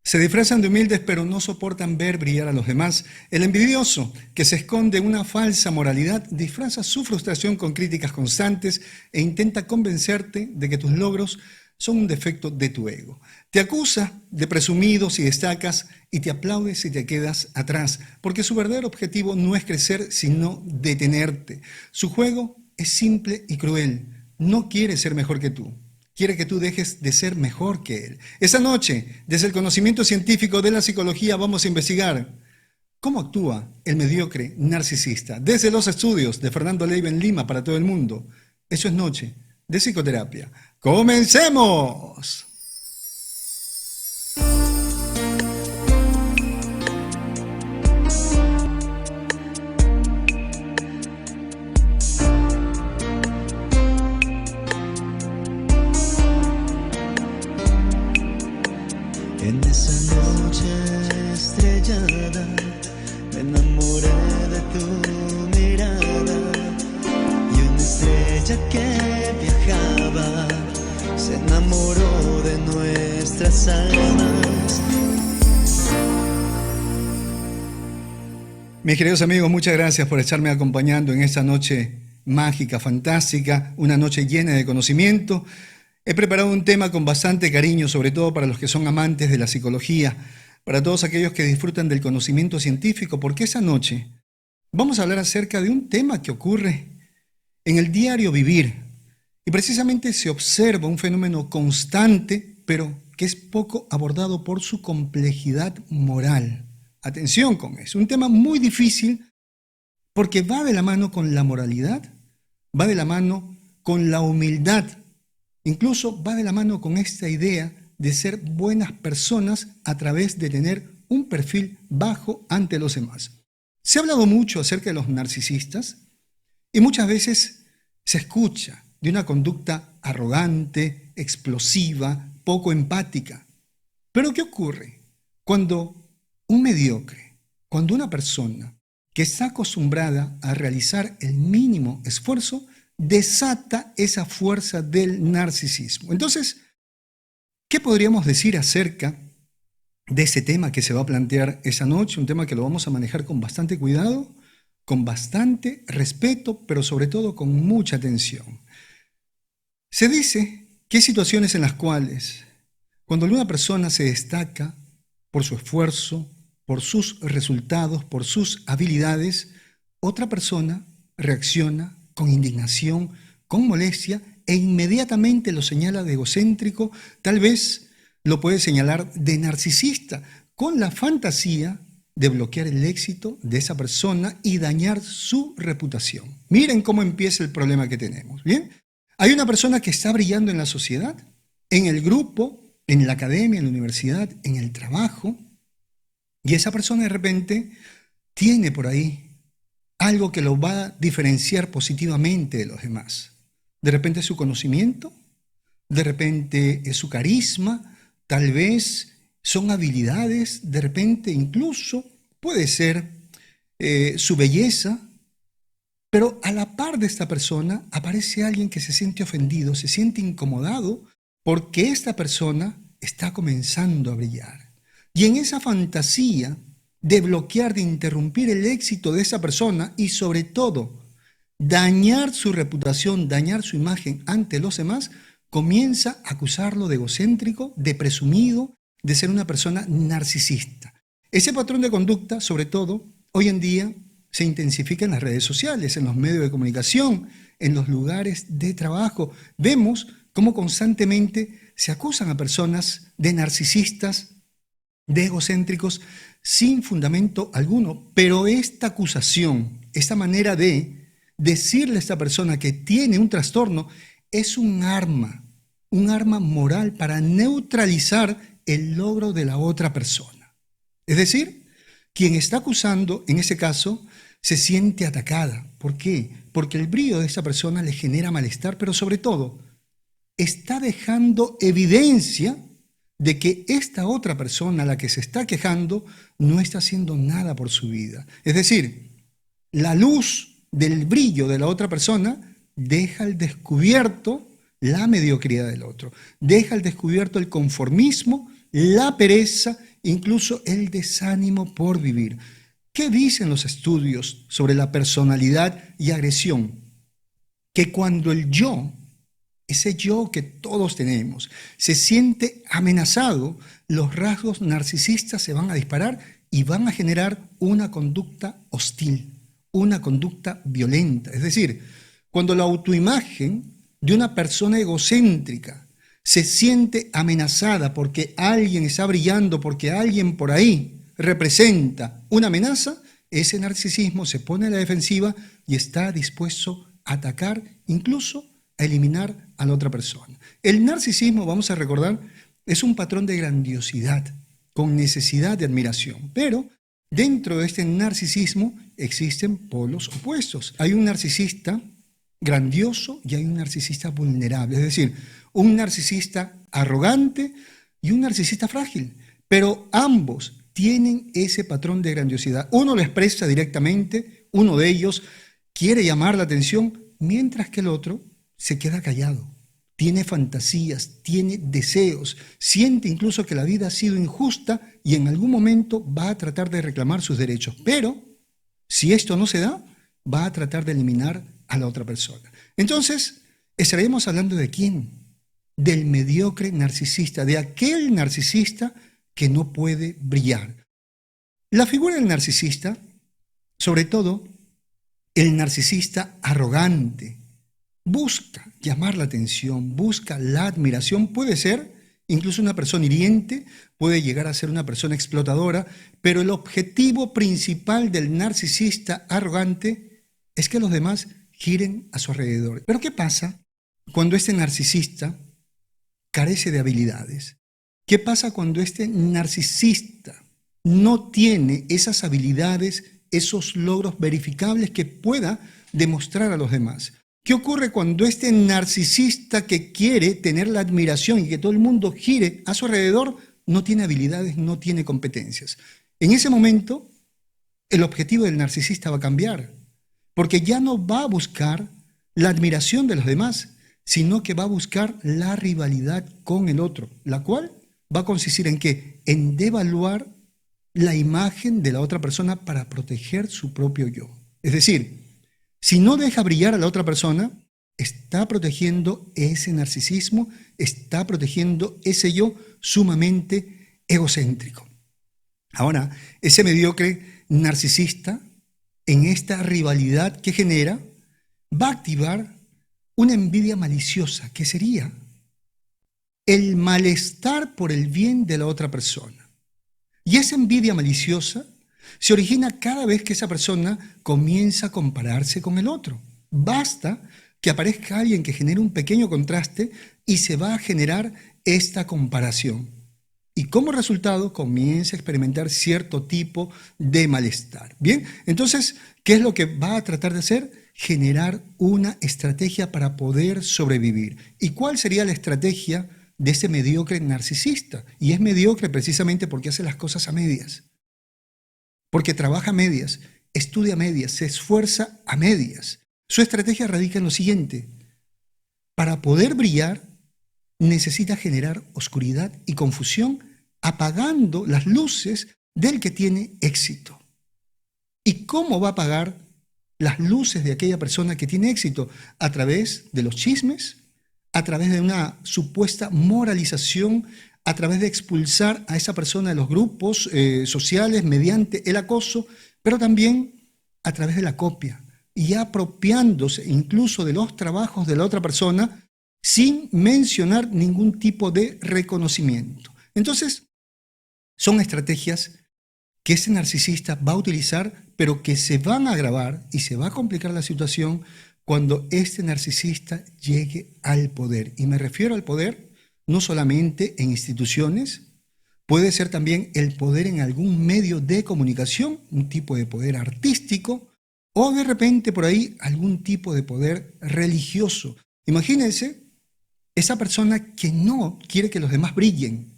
Se disfrazan de humildes pero no soportan ver brillar a los demás. El envidioso, que se esconde en una falsa moralidad, disfraza su frustración con críticas constantes e intenta convencerte de que tus logros son un defecto de tu ego. Te acusa de presumido si destacas y te aplaude si te quedas atrás, porque su verdadero objetivo no es crecer, sino detenerte. Su juego es simple y cruel. No quiere ser mejor que tú. Quiere que tú dejes de ser mejor que él. Esa noche, desde el conocimiento científico de la psicología, vamos a investigar cómo actúa el mediocre narcisista. Desde los estudios de Fernando Leiva en Lima para todo el mundo. Eso es Noche de Psicoterapia. ¡Comencemos! En esa noche estrellada me enamoré de tu mirada y una estrella que viajaba se enamoró de nuestras almas. Mis queridos amigos, muchas gracias por estarme acompañando en esta noche mágica, fantástica, una noche llena de conocimiento. He preparado un tema con bastante cariño, sobre todo para los que son amantes de la psicología, para todos aquellos que disfrutan del conocimiento científico, porque esa noche vamos a hablar acerca de un tema que ocurre en el diario vivir. Y precisamente se observa un fenómeno constante, pero que es poco abordado por su complejidad moral. Atención con eso, un tema muy difícil porque va de la mano con la moralidad, va de la mano con la humildad. Incluso va de la mano con esta idea de ser buenas personas a través de tener un perfil bajo ante los demás. Se ha hablado mucho acerca de los narcisistas y muchas veces se escucha de una conducta arrogante, explosiva, poco empática. Pero ¿qué ocurre cuando un mediocre, cuando una persona que está acostumbrada a realizar el mínimo esfuerzo desata esa fuerza del narcisismo? Entonces, ¿qué podríamos decir acerca de ese tema que se va a plantear esa noche? Un tema que lo vamos a manejar con bastante cuidado, con bastante respeto, pero sobre todo con mucha atención. Se dice que hay situaciones en las cuales, cuando una persona se destaca por su esfuerzo, por sus resultados, por sus habilidades, otra persona reacciona con indignación, con molestia, e inmediatamente lo señala de egocéntrico, tal vez lo puede señalar de narcisista, con la fantasía de bloquear el éxito de esa persona y dañar su reputación. Miren cómo empieza el problema que tenemos, ¿bien? Hay una persona que está brillando en la sociedad, en el grupo, en la academia, en la universidad, en el trabajo, y esa persona de repente tiene por ahí algo que lo va a diferenciar positivamente de los demás. De repente es su conocimiento, de repente es su carisma, tal vez son habilidades, de repente incluso puede ser su belleza, pero a la par de esta persona aparece alguien que se siente ofendido, se siente incomodado porque esta persona está comenzando a brillar. Y en esa fantasía de bloquear, de interrumpir el éxito de esa persona y sobre todo dañar su reputación, dañar su imagen ante los demás, comienza a acusarlo de egocéntrico, de presumido, de ser una persona narcisista. Ese patrón de conducta, sobre todo, hoy en día se intensifica en las redes sociales, en los medios de comunicación, en los lugares de trabajo. Vemos cómo constantemente se acusan a personas de narcisistas, de egocéntricos, sin fundamento alguno. Pero esta acusación, esta manera de decirle a esta persona que tiene un trastorno, es un arma moral para neutralizar el logro de la otra persona. Es decir, quien está acusando, en ese caso, se siente atacada. ¿Por qué? Porque el brillo de esa persona le genera malestar, pero sobre todo, está dejando evidencia de que esta otra persona, la que se está quejando, no está haciendo nada por su vida. Es decir, la luz del brillo de la otra persona deja al descubierto la mediocridad del otro, deja al descubierto el conformismo, la pereza incluso el desánimo por vivir. ¿Qué dicen los estudios sobre la personalidad y agresión? Que cuando el yo, ese yo que todos tenemos, se siente amenazado, los rasgos narcisistas se van a disparar y van a generar una conducta hostil, una conducta violenta. Es decir, cuando la autoimagen de una persona egocéntrica se siente amenazada porque alguien está brillando, porque alguien por ahí representa una amenaza, ese narcisismo se pone a la defensiva y está dispuesto a atacar, incluso a eliminar a la otra persona. El narcisismo, vamos a recordar, es un patrón de grandiosidad, con necesidad de admiración. Pero dentro de este narcisismo existen polos opuestos. Hay un narcisista grandioso y hay un narcisista vulnerable. Es decir, un narcisista arrogante y un narcisista frágil. Pero ambos tienen ese patrón de grandiosidad. Uno lo expresa directamente, uno de ellos quiere llamar la atención, mientras que el otro se queda callado. Tiene fantasías, tiene deseos, siente incluso que la vida ha sido injusta y en algún momento va a tratar de reclamar sus derechos. Pero si esto no se da, va a tratar de eliminar a la otra persona. Entonces, estaremos hablando ¿de quién? Del mediocre narcisista, de aquel narcisista que no puede brillar. La figura del narcisista, sobre todo el narcisista arrogante, busca llamar la atención, busca la admiración, puede ser incluso una persona hiriente, puede llegar a ser una persona explotadora, pero el objetivo principal del narcisista arrogante es que los demás giren a su alrededor. Pero ¿qué pasa cuando este narcisista carece de habilidades? ¿Qué pasa cuando este narcisista no tiene esas habilidades, esos logros verificables que pueda demostrar a los demás? ¿Qué ocurre cuando este narcisista que quiere tener la admiración y que todo el mundo gire a su alrededor no tiene habilidades, no tiene competencias? En ese momento, el objetivo del narcisista va a cambiar, porque ya no va a buscar la admiración de los demás, sino que va a buscar la rivalidad con el otro, la cual va a consistir en ¿qué? En devaluar la imagen de la otra persona para proteger su propio yo. Es decir, si no deja brillar a la otra persona, está protegiendo ese narcisismo, está protegiendo ese yo sumamente egocéntrico. Ahora, ese mediocre narcisista, en esta rivalidad que genera, va a activar una envidia maliciosa, que sería el malestar por el bien de la otra persona. Y esa envidia maliciosa se origina cada vez que esa persona comienza a compararse con el otro. Basta que aparezca alguien que genere un pequeño contraste y se va a generar esta comparación. Y como resultado comienza a experimentar cierto tipo de malestar. Bien, entonces, ¿qué es lo que va a tratar de hacer? Generar una estrategia para poder sobrevivir. ¿Y cuál sería la estrategia de ese mediocre narcisista? Y es mediocre precisamente porque hace las cosas a medias. Porque trabaja a medias, estudia a medias, se esfuerza a medias. Su estrategia radica en lo siguiente: para poder brillar, necesita generar oscuridad y confusión, apagando las luces del que tiene éxito. ¿Y cómo va a apagar las luces de aquella persona que tiene éxito? A través de los chismes, a través de una supuesta moralización, a través de expulsar a esa persona de los grupos sociales mediante el acoso, pero también a través de la copia y apropiándose incluso de los trabajos de la otra persona sin mencionar ningún tipo de reconocimiento. Entonces, son estrategias que ese narcisista va a utilizar, pero que se van a agravar y se va a complicar la situación cuando este narcisista llegue al poder. Y me refiero al poder no solamente en instituciones, puede ser también el poder en algún medio de comunicación, un tipo de poder artístico, o de repente por ahí algún tipo de poder religioso. Imagínense esa persona que no quiere que los demás brillen,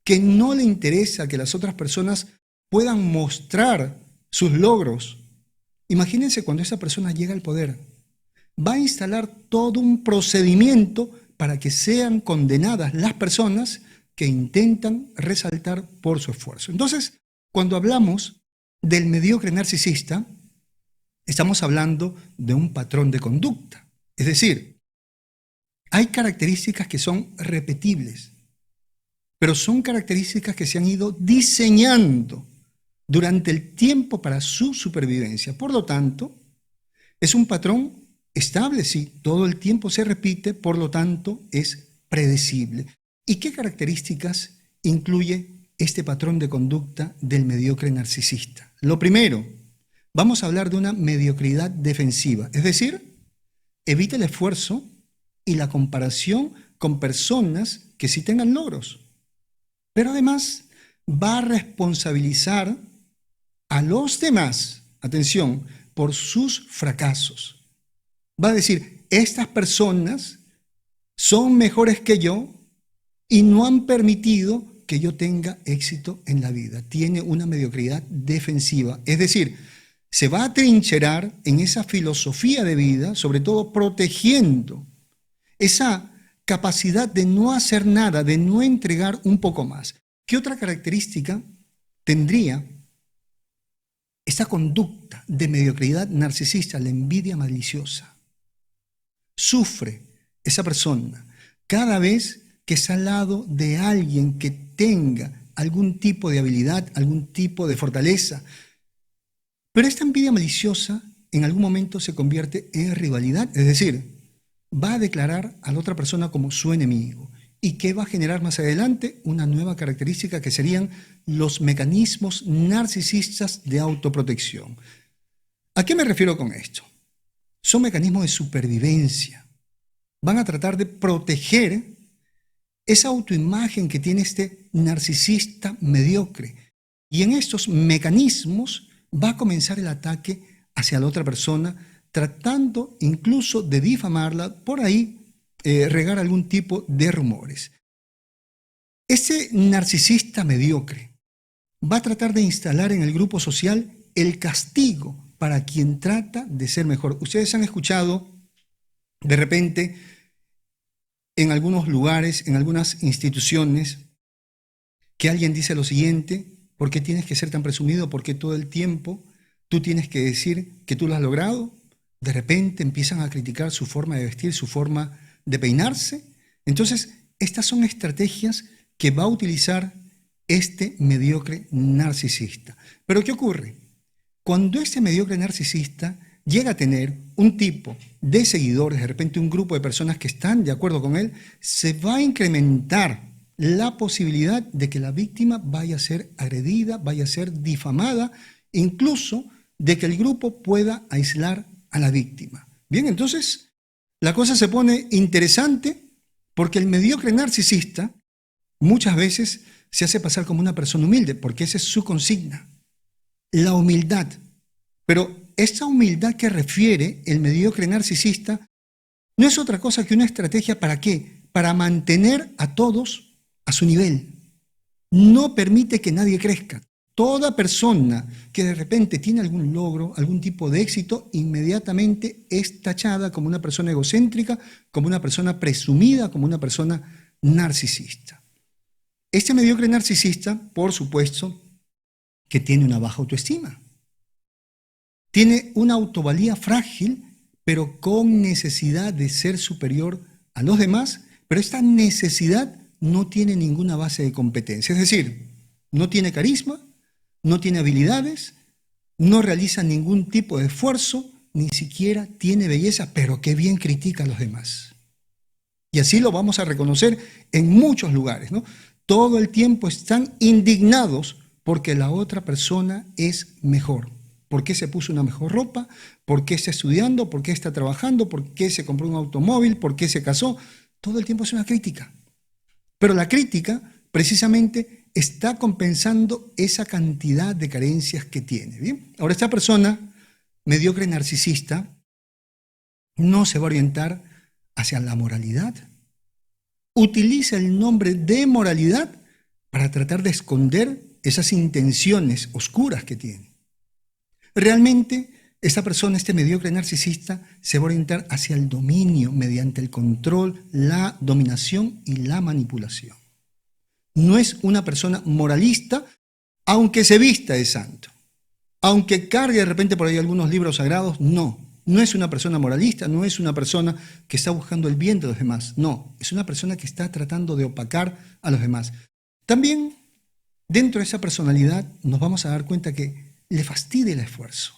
que no le interesa que las otras personas puedan mostrar sus logros. Imagínense cuando esa persona llega al poder. Va a instalar todo un procedimiento para que sean condenadas las personas que intentan resaltar por su esfuerzo. Entonces, cuando hablamos del mediocre narcisista, estamos hablando de un patrón de conducta. Es decir, hay características que son repetibles, pero son características que se han ido diseñando durante el tiempo para su supervivencia. Por lo tanto, es un patrón estable, sí, todo el tiempo se repite, por lo tanto, es predecible. ¿Y qué características incluye este patrón de conducta del mediocre narcisista? Lo primero, vamos a hablar de una mediocridad defensiva, es decir, evita el esfuerzo y la comparación con personas que sí tengan logros. Pero además va a responsabilizar a los demás, atención, por sus fracasos. Va a decir, estas personas son mejores que yo y no han permitido que yo tenga éxito en la vida. Tiene una mediocridad defensiva, es decir, se va a trincherar en esa filosofía de vida, sobre todo protegiendo esa capacidad de no hacer nada, de no entregar un poco más. ¿Qué otra característica tendría esta conducta de mediocridad narcisista? La envidia maliciosa. Sufre esa persona cada vez que es al lado de alguien que tenga algún tipo de habilidad, algún tipo de fortaleza. Pero esta envidia maliciosa en algún momento se convierte en rivalidad, es decir, va a declarar a la otra persona como su enemigo. ¿Y qué va a generar más adelante? Una nueva característica que serían los mecanismos narcisistas de autoprotección. ¿A qué me refiero con esto? Son mecanismos de supervivencia. Van a tratar de proteger esa autoimagen que tiene este narcisista mediocre. Y en estos mecanismos va a comenzar el ataque hacia la otra persona, tratando incluso de difamarla, por ahí regar algún tipo de rumores. Ese narcisista mediocre va a tratar de instalar en el grupo social el castigo para quien trata de ser mejor. Ustedes han escuchado de repente en algunos lugares, en algunas instituciones, que alguien dice lo siguiente: ¿por qué tienes que ser tan presumido? ¿Por qué todo el tiempo tú tienes que decir que tú lo has logrado? De repente empiezan a criticar su forma de vestir, su forma de peinarse. Entonces, estas son estrategias que va a utilizar este mediocre narcisista. Pero ¿qué ocurre? Cuando este mediocre narcisista llega a tener un tipo de seguidores, de repente un grupo de personas que están de acuerdo con él, se va a incrementar la posibilidad de que la víctima vaya a ser agredida, vaya a ser difamada, incluso de que el grupo pueda aislar a la víctima. Bien, entonces la cosa se pone interesante porque el mediocre narcisista muchas veces se hace pasar como una persona humilde, porque esa es su consigna, la humildad. Pero esa humildad que refiere el mediocre narcisista no es otra cosa que una estrategia ¿para qué? Para mantener a todos a su nivel. No permite que nadie crezca. Toda persona que de repente tiene algún logro, algún tipo de éxito, inmediatamente es tachada como una persona egocéntrica, como una persona presumida, como una persona narcisista. Este mediocre narcisista, por supuesto, que tiene una baja autoestima. Tiene una autovalía frágil, pero con necesidad de ser superior a los demás, pero esta necesidad no tiene ninguna base de competencia. Es decir, no tiene carisma, no tiene habilidades, no realiza ningún tipo de esfuerzo, ni siquiera tiene belleza, pero qué bien critica a los demás. Y así lo vamos a reconocer en muchos lugares, ¿no? Todo el tiempo están indignados porque la otra persona es mejor. ¿Por qué se puso una mejor ropa? ¿Por qué está estudiando? ¿Por qué está trabajando? ¿Por qué se compró un automóvil? ¿Por qué se casó? Todo el tiempo es una crítica. Pero la crítica, precisamente, está compensando esa cantidad de carencias que tiene. ¿Bien? Ahora, esta persona mediocre narcisista no se va a orientar hacia la moralidad. Utiliza el nombre de moralidad para tratar de esconder esas intenciones oscuras que tiene. Realmente, esta persona, este mediocre narcisista, se va a orientar hacia el dominio mediante el control, la dominación y la manipulación. No es una persona moralista, aunque se vista de santo. Aunque cargue de repente por ahí algunos libros sagrados, no. No es una persona moralista, no es una persona que está buscando el bien de los demás. No, es una persona que está tratando de opacar a los demás. También dentro de esa personalidad nos vamos a dar cuenta que le fastidia el esfuerzo.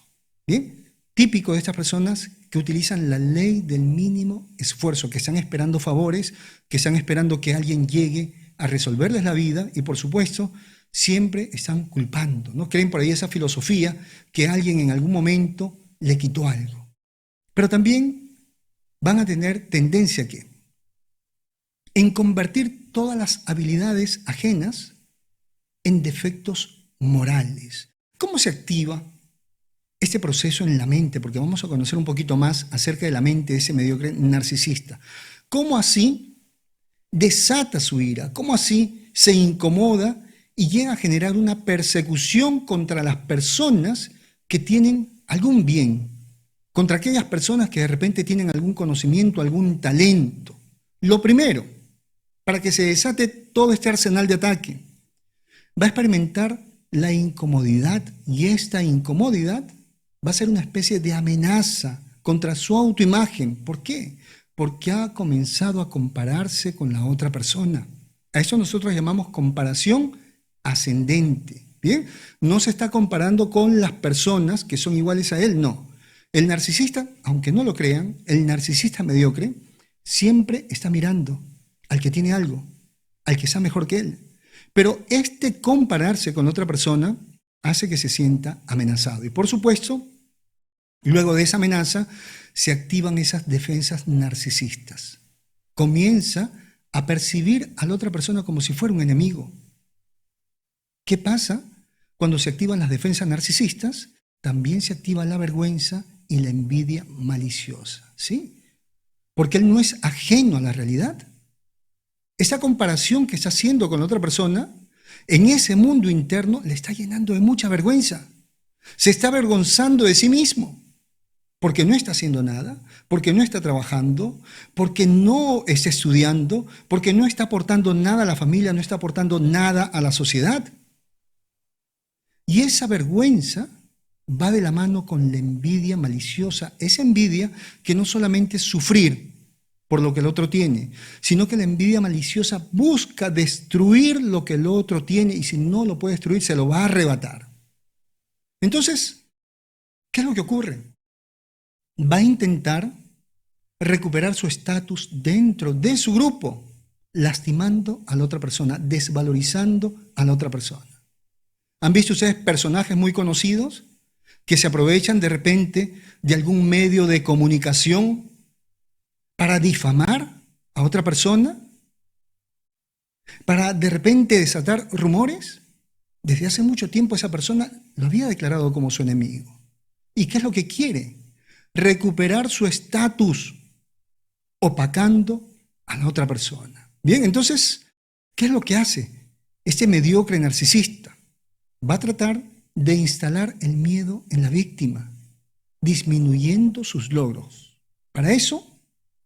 ¿Bien? Típico de estas personas que utilizan la ley del mínimo esfuerzo, que están esperando favores, que están esperando que alguien llegue a resolverles la vida y, por supuesto, siempre están culpando, ¿no? Creen por ahí esa filosofía que alguien en algún momento le quitó algo. Pero también van a tener tendencia en convertir todas las habilidades ajenas en defectos morales. ¿Cómo se activa este proceso en la mente? Porque vamos a conocer un poquito más acerca de la mente de ese mediocre narcisista. ¿Cómo así desata su ira? ¿Cómo así se incomoda y llega a generar una persecución contra las personas que tienen algún bien? Contra aquellas personas que de repente tienen algún conocimiento, algún talento. Lo primero, para que se desate todo este arsenal de ataque, va a experimentar la incomodidad, y esta incomodidad va a ser una especie de amenaza contra su autoimagen. ¿Por qué? Porque ha comenzado a compararse con la otra persona. A eso nosotros llamamos comparación ascendente. ¿Bien? No se está comparando con las personas que son iguales a él, no. El narcisista, aunque no lo crean, el narcisista mediocre siempre está mirando al que tiene algo, al que está mejor que él. Pero este compararse con otra persona hace que se sienta amenazado. Y por supuesto, luego de esa amenaza se activan esas defensas narcisistas. Comienza a percibir a la otra persona como si fuera un enemigo. ¿Qué pasa cuando se activan las defensas narcisistas? También se activa la vergüenza y la envidia maliciosa, ¿sí? Porque él no es ajeno a la realidad. Esa comparación que está haciendo con la otra persona, en ese mundo interno, le está llenando de mucha vergüenza. Se está avergonzando de sí mismo, porque no está haciendo nada, porque no está trabajando, porque no está estudiando, porque no está aportando nada a la familia, no está aportando nada a la sociedad. Y esa vergüenza va de la mano con la envidia maliciosa, esa envidia que no solamente es sufrir por lo que el otro tiene, sino que la envidia maliciosa busca destruir lo que el otro tiene, y si no lo puede destruir, se lo va a arrebatar. Entonces, ¿qué es lo que ocurre? Va a intentar recuperar su estatus dentro de su grupo, lastimando a la otra persona, desvalorizando a la otra persona. ¿Han visto ustedes personajes muy conocidos que se aprovechan de repente de algún medio de comunicación para difamar a otra persona? ¿Para de repente desatar rumores? Desde hace mucho tiempo esa persona lo había declarado como su enemigo. ¿Y qué es lo que quiere? Recuperar su estatus, opacando a la otra persona. Bien, entonces, ¿qué es lo que hace este mediocre narcisista? Va a tratar de instalar el miedo en la víctima, disminuyendo sus logros. Para eso,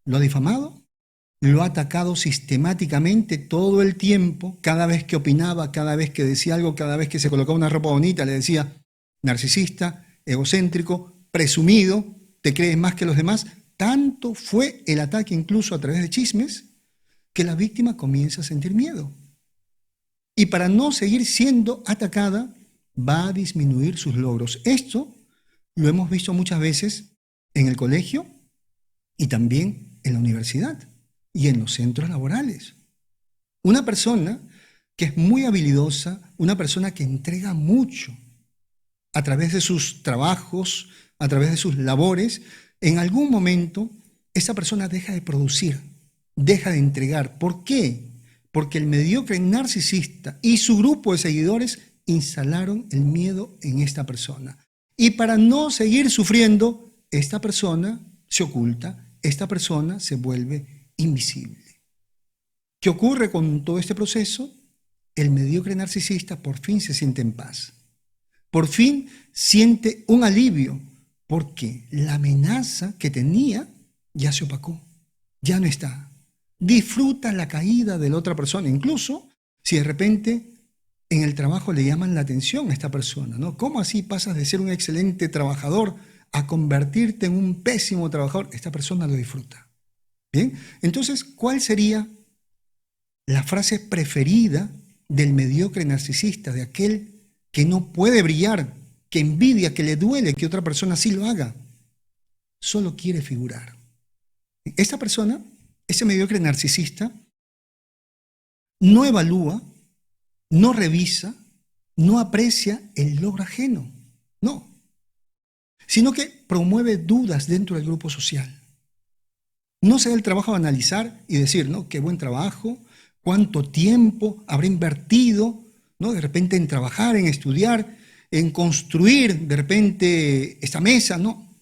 lo ha difamado, lo ha atacado sistemáticamente todo el tiempo, cada vez que opinaba, cada vez que decía algo, cada vez que se colocaba una ropa bonita, le decía narcisista, egocéntrico, presumido, te crees más que los demás. Tanto fue el ataque, incluso a través de chismes, que la víctima comienza a sentir miedo. Y para no seguir siendo atacada, va a disminuir sus logros. Esto lo hemos visto muchas veces en el colegio y también en la universidad y en los centros laborales. Una persona que es muy habilidosa, una persona que entrega mucho a través de sus trabajos, a través de sus labores, en algún momento esa persona deja de producir, deja de entregar. ¿Por qué? Porque el mediocre narcisista y su grupo de seguidores instalaron el miedo en esta persona. Y para no seguir sufriendo, esta persona se oculta, esta persona se vuelve invisible. ¿Qué ocurre con todo este proceso? El mediocre narcisista por fin se siente en paz. Por fin siente un alivio, porque la amenaza que tenía ya se opacó, ya no está. Disfruta la caída de la otra persona. Incluso Si de repente en el trabajo le llaman la atención a esta persona, ¿no? ¿Cómo así pasas de ser un excelente trabajador a convertirte en un pésimo trabajador? Esta persona lo disfruta. Bien, entonces, ¿cuál sería la frase preferida del mediocre narcisista, de aquel que no puede brillar, que envidia, que le duele que otra persona sí lo haga? Solo quiere figurar. Esta persona, ese mediocre narcisista, no evalúa, no revisa, no aprecia el logro ajeno, no, sino que promueve dudas dentro del grupo social. No se da el trabajo de analizar y decir, ¿no? Qué buen trabajo, cuánto tiempo habrá invertido, ¿no? De repente en trabajar, en estudiar, en construir de repente esta mesa, ¿no?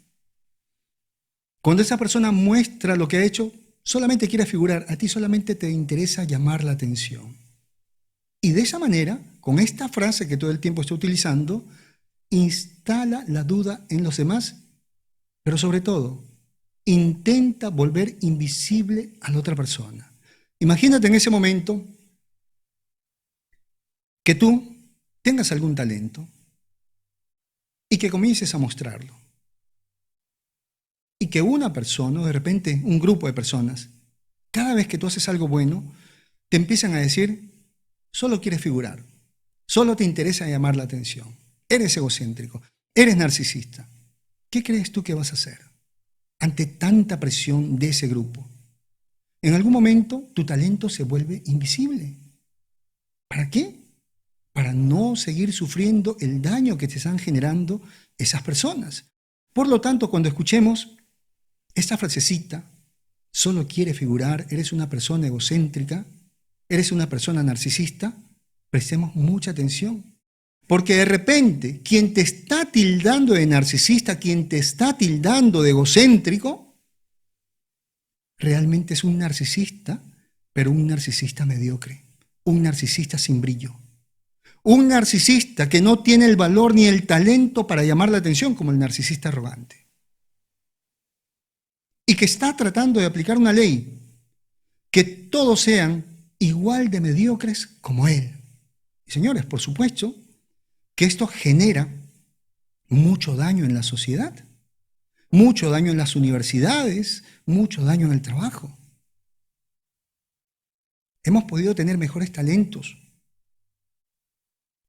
Cuando esa persona muestra lo que ha hecho, solamente quiere figurar, a ti solamente te interesa llamar la atención. Y de esa manera, con esta frase que todo el tiempo está utilizando, instala la duda en los demás, pero sobre todo, intenta volver invisible a la otra persona. Imagínate en ese momento que tú tengas algún talento y que comiences a mostrarlo. Y que una persona, o de repente un grupo de personas, cada vez que tú haces algo bueno, te empiezan a decir, solo quieres figurar, solo te interesa llamar la atención, eres egocéntrico, eres narcisista. ¿Qué crees tú que vas a hacer ante tanta presión de ese grupo? En algún momento tu talento se vuelve invisible. ¿Para qué? Para no seguir sufriendo el daño que te están generando esas personas. Por lo tanto, cuando escuchemos esta frasecita, solo quiere figurar, eres una persona egocéntrica, eres una persona narcisista, prestemos mucha atención. Porque de repente, quien te está tildando de narcisista, quien te está tildando de egocéntrico, realmente es un narcisista, pero un narcisista mediocre, un narcisista sin brillo. Un narcisista que no tiene el valor ni el talento para llamar la atención, como el narcisista arrogante. Y que está tratando de aplicar una ley, que todos sean igual de mediocres como él. Y señores, por supuesto que esto genera mucho daño en la sociedad, mucho daño en las universidades, mucho daño en el trabajo. Hemos podido tener mejores talentos,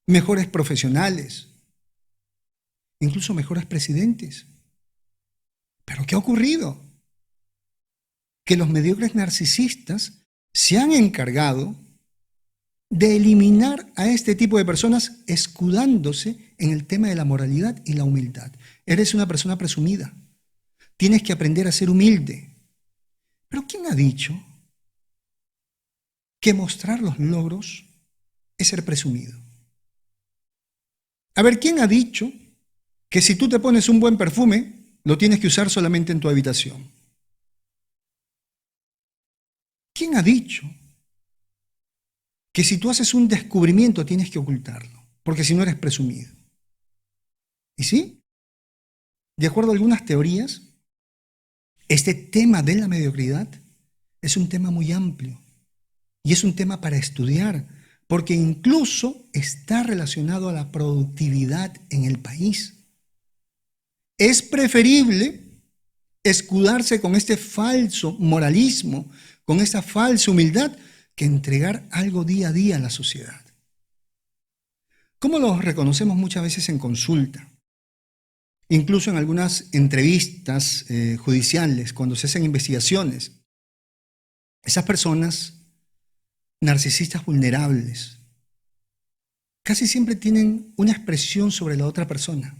mejores profesionales, incluso mejores presidentes. ¿Pero qué ha ocurrido? Que los mediocres narcisistas se han encargado de eliminar a este tipo de personas escudándose en el tema de la moralidad y la humildad. Eres una persona presumida. Tienes que aprender a ser humilde. Pero ¿quién ha dicho que mostrar los logros es ser presumido? A ver, ¿quién ha dicho que si tú te pones un buen perfume, lo tienes que usar solamente en tu habitación? ¿Quién ha dicho que si tú haces un descubrimiento tienes que ocultarlo? Porque si no eres presumido. ¿Y sí? De acuerdo a algunas teorías, este tema de la mediocridad es un tema muy amplio y es un tema para estudiar, porque incluso está relacionado a la productividad en el país. Es preferible escudarse con este falso moralismo, con esta falsa humildad, que entregar algo día a día a la sociedad. ¿Cómo lo reconocemos muchas veces en consulta? Incluso en algunas entrevistas judiciales, cuando se hacen investigaciones. Esas personas narcisistas vulnerables casi siempre tienen una expresión sobre la otra persona.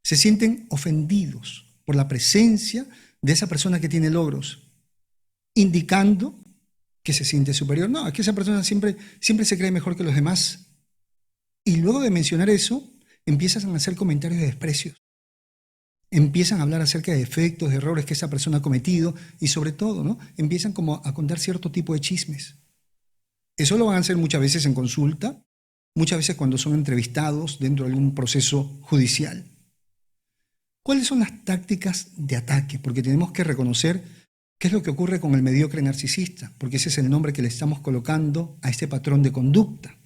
Se sienten ofendidos por la presencia de esa persona que tiene logros, indicando que se siente superior. No, es que esa persona siempre se cree mejor que los demás. Y luego de mencionar eso, empiezan a hacer comentarios de desprecio. Empiezan a hablar acerca de defectos, de errores que esa persona ha cometido y sobre todo, ¿no? Empiezan como a contar cierto tipo de chismes. Eso lo van a hacer muchas veces en consulta, muchas veces cuando son entrevistados dentro de algún proceso judicial. ¿Cuáles son las tácticas de ataque? Porque tenemos que reconocer ¿Qué es lo que ocurre con el mediocre narcisista? Porque ese es el nombre que le estamos colocando a este patrón de conducta,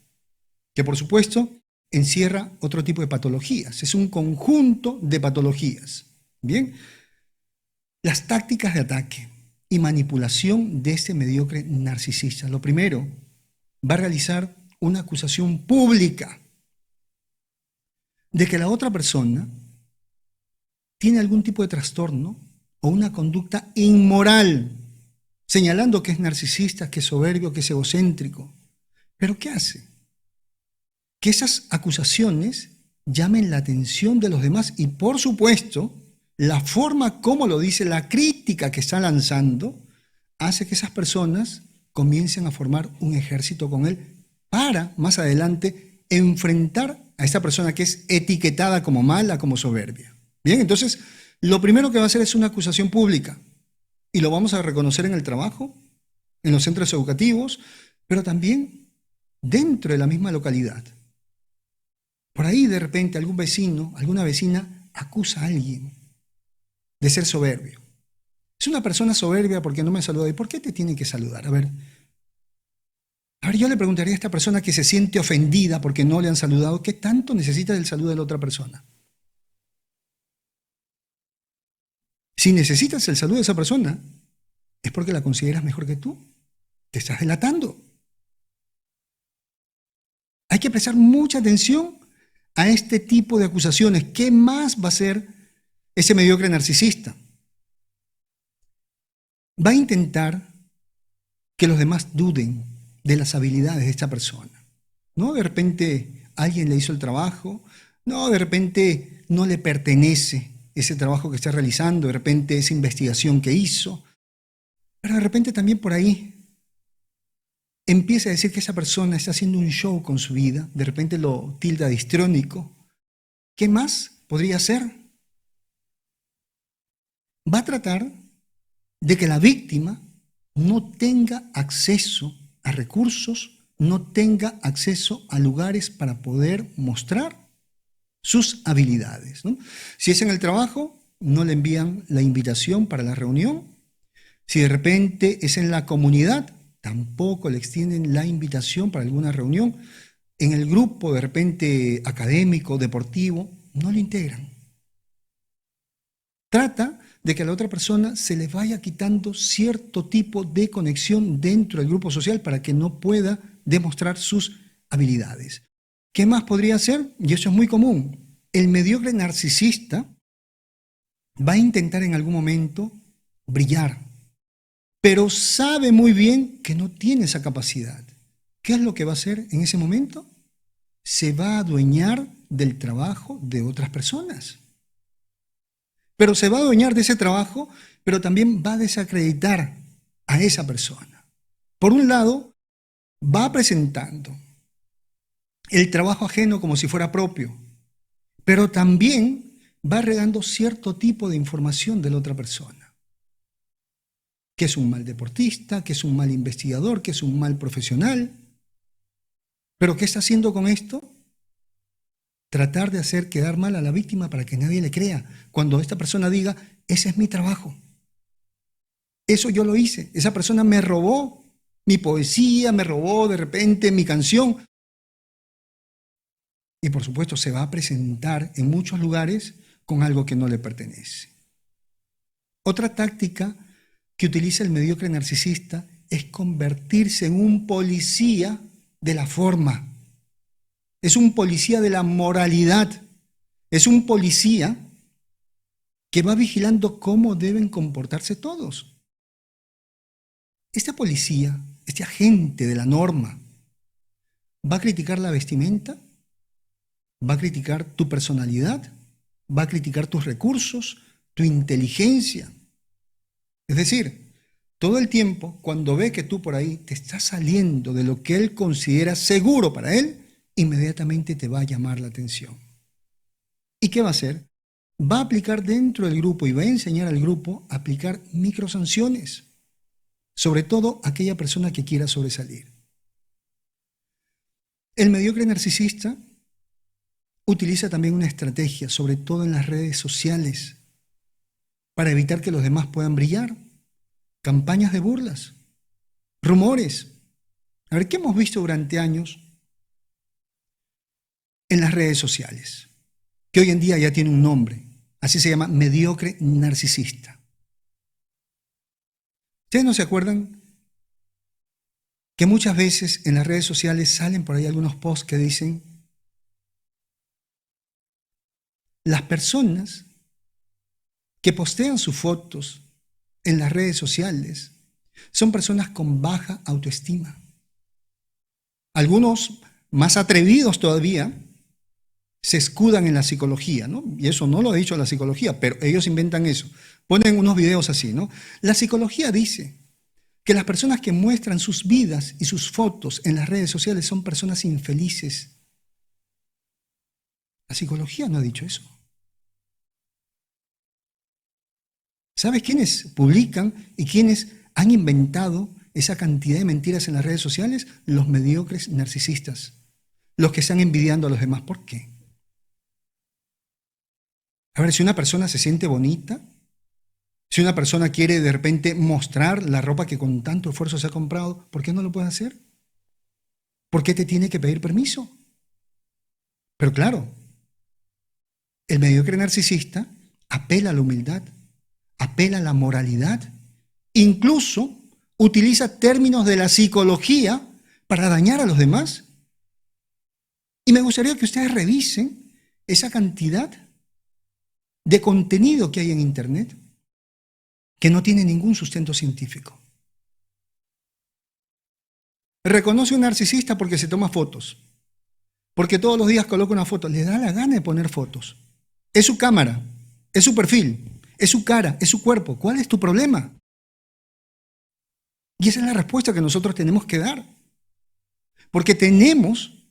que por supuesto encierra otro tipo de patologías. Es un conjunto de patologías. Bien, las tácticas de ataque y manipulación de este mediocre narcisista. Lo primero, va a realizar una acusación pública de que la otra persona tiene algún tipo de trastorno o una conducta inmoral, señalando que es narcisista, que es soberbio, que es egocéntrico. ¿Pero qué hace? Que esas acusaciones llamen la atención de los demás y, por supuesto, la forma como lo dice, la crítica que está lanzando, hace que esas personas comiencen a formar un ejército con él para, más adelante, enfrentar a esa persona que es etiquetada como mala, como soberbia. Bien, entonces, lo primero que va a hacer es una acusación pública y lo vamos a reconocer en el trabajo, en los centros educativos, pero también dentro de la misma localidad. Por ahí, de repente, algún vecino, alguna vecina acusa a alguien de ser soberbio. Es una persona soberbia porque no me saluda. ¿Y por qué te tiene que saludar? A ver, yo le preguntaría a esta persona que se siente ofendida porque no le han saludado, ¿qué tanto necesita del saludo de la otra persona? Si necesitas el saludo de esa persona, es porque la consideras mejor que tú. Te estás delatando. Hay que prestar mucha atención a este tipo de acusaciones. ¿Qué más va a hacer ese mediocre narcisista? Va a intentar que los demás duden de las habilidades de esta persona. ¿No? De repente alguien le hizo el trabajo, no, de repente no le pertenece ese trabajo que está realizando, de repente esa investigación que hizo, pero de repente también por ahí empieza a decir que esa persona está haciendo un show con su vida, de repente lo tilda de histriónico. ¿Qué más podría hacer? Va a tratar de que la víctima no tenga acceso a recursos, no tenga acceso a lugares para poder mostrar sus habilidades, ¿no? Si es en el trabajo, no le envían la invitación para la reunión. Si de repente es en la comunidad, tampoco le extienden la invitación para alguna reunión. En el grupo, de repente, académico, deportivo, no lo integran. Trata de que a la otra persona se le vaya quitando cierto tipo de conexión dentro del grupo social para que no pueda demostrar sus habilidades. ¿Qué más podría hacer? Y eso es muy común. El mediocre narcisista va a intentar en algún momento brillar, pero sabe muy bien que no tiene esa capacidad. ¿Qué es lo que va a hacer en ese momento? Se va a adueñar del trabajo de otras personas. Pero se va a adueñar de ese trabajo, pero también va a desacreditar a esa persona. Por un lado, va presentando el trabajo ajeno como si fuera propio, pero también va regando cierto tipo de información de la otra persona. Que es un mal deportista, que es un mal investigador, que es un mal profesional. ¿Pero qué está haciendo con esto? Tratar de hacer quedar mal a la víctima para que nadie le crea. Cuando esta persona diga, ese es mi trabajo. Eso yo lo hice. Esa persona me robó mi poesía, me robó de repente mi canción. Y por supuesto se va a presentar en muchos lugares con algo que no le pertenece. Otra táctica que utiliza el mediocre narcisista es convertirse en un policía de la forma. Es un policía de la moralidad. Es un policía que va vigilando cómo deben comportarse todos. Este policía, este agente de la norma, va a criticar la vestimenta, va a criticar tu personalidad, va a criticar tus recursos, tu inteligencia. Es decir, todo el tiempo, cuando ve que tú por ahí te estás saliendo de lo que él considera seguro para él, inmediatamente te va a llamar la atención. ¿Y qué va a hacer? Va a aplicar dentro del grupo y va a enseñar al grupo a aplicar microsanciones, sobre todo a aquella persona que quiera sobresalir. El mediocre narcisista utiliza también una estrategia, sobre todo en las redes sociales, para evitar que los demás puedan brillar. campañas de burlas, rumores. A ver, ¿qué hemos visto durante años en las redes sociales? Que hoy en día ya tiene un nombre. Así se llama mediocre narcisista. ¿Ustedes no se acuerdan que muchas veces en las redes sociales salen por ahí algunos posts que dicen: las personas que postean sus fotos en las redes sociales son personas con baja autoestima? Algunos más atrevidos todavía se escudan en la psicología, ¿no? Y eso no lo ha dicho la psicología, pero ellos inventan eso. Ponen unos videos así, ¿no? La psicología dice que las personas que muestran sus vidas y sus fotos en las redes sociales son personas infelices. La psicología no ha dicho eso. ¿Sabes quiénes publican y quiénes han inventado esa cantidad de mentiras en las redes sociales? Los mediocres narcisistas, los que están envidiando a los demás. ¿Por qué? A ver, si una persona se siente bonita, si una persona quiere de repente mostrar la ropa que con tanto esfuerzo se ha comprado, ¿por qué no lo puede hacer? ¿Por qué te tiene que pedir permiso? Pero claro, el mediocre narcisista apela a la humildad, apela a la moralidad, incluso utiliza términos de la psicología para dañar a los demás. Y me gustaría que ustedes revisen esa cantidad de contenido que hay en Internet que no tiene ningún sustento científico. Reconoce un narcisista porque se toma fotos, porque todos los días coloca una foto, le da la gana de poner fotos. Es su cámara, es su perfil, es su cara, es su cuerpo. ¿Cuál es tu problema? Y esa es la respuesta que nosotros tenemos que dar. Porque tenemos,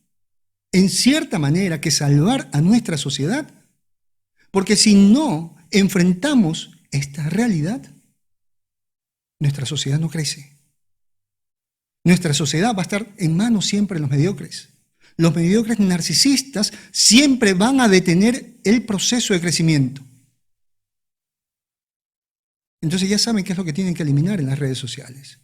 en cierta manera, que salvar a nuestra sociedad. Porque si no enfrentamos esta realidad, nuestra sociedad no crece. Nuestra sociedad va a estar en manos siempre de los mediocres. Los mediocres narcisistas siempre van a detener el proceso de crecimiento. Entonces ya saben qué es lo que tienen que eliminar en las redes sociales.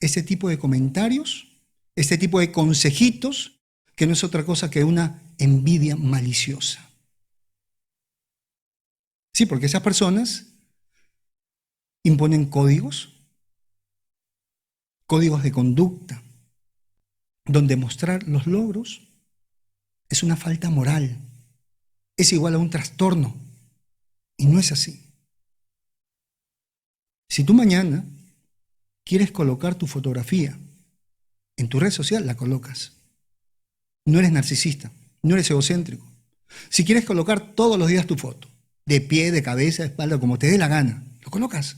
Este tipo de comentarios, este tipo de consejitos, que no es otra cosa que una envidia maliciosa. Sí, porque esas personas imponen códigos de conducta, donde mostrar los logros es una falta moral, es igual a un trastorno, y no es así. Si tú mañana quieres colocar tu fotografía en tu red social, la colocas. No eres narcisista, no eres egocéntrico. Si quieres colocar todos los días tu foto, de pie, de cabeza, de espalda, como te dé la gana, lo colocas.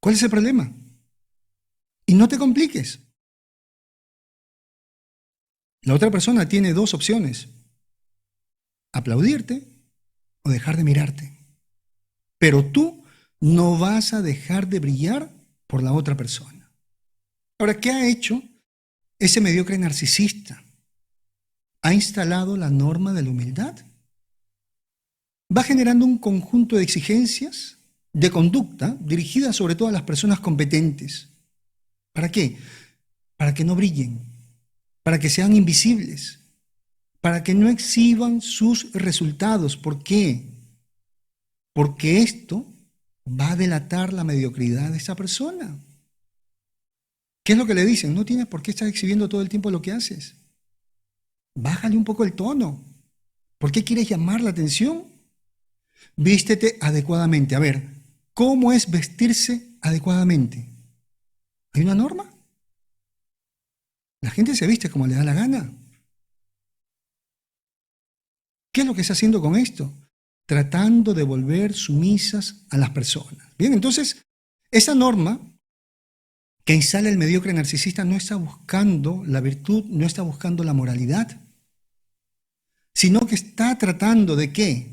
¿Cuál es el problema? Y no te compliques. La otra persona tiene dos opciones: aplaudirte o dejar de mirarte. Pero tú no vas a dejar de brillar por la otra persona. Ahora, ¿qué ha hecho ese mediocre narcisista? Ha instalado la norma de la humildad. Va generando un conjunto de exigencias de conducta dirigidas sobre todo a las personas competentes. ¿Para qué? Para que no brillen, para que sean invisibles, para que no exhiban sus resultados. ¿Por qué? Porque esto va a delatar la mediocridad de esa persona. ¿Qué es lo que le dicen? No tienes por qué estar exhibiendo todo el tiempo lo que haces. Bájale un poco el tono. ¿Por qué quieres llamar la atención? Vístete adecuadamente. A ver, ¿cómo es vestirse adecuadamente? ¿Hay una norma? La gente se viste como le da la gana. ¿Qué es lo que está haciendo con esto? Tratando de volver sumisas a las personas. Bien, entonces, esa norma que instala el mediocre narcisista no está buscando la virtud, no está buscando la moralidad, sino que está tratando ¿de qué?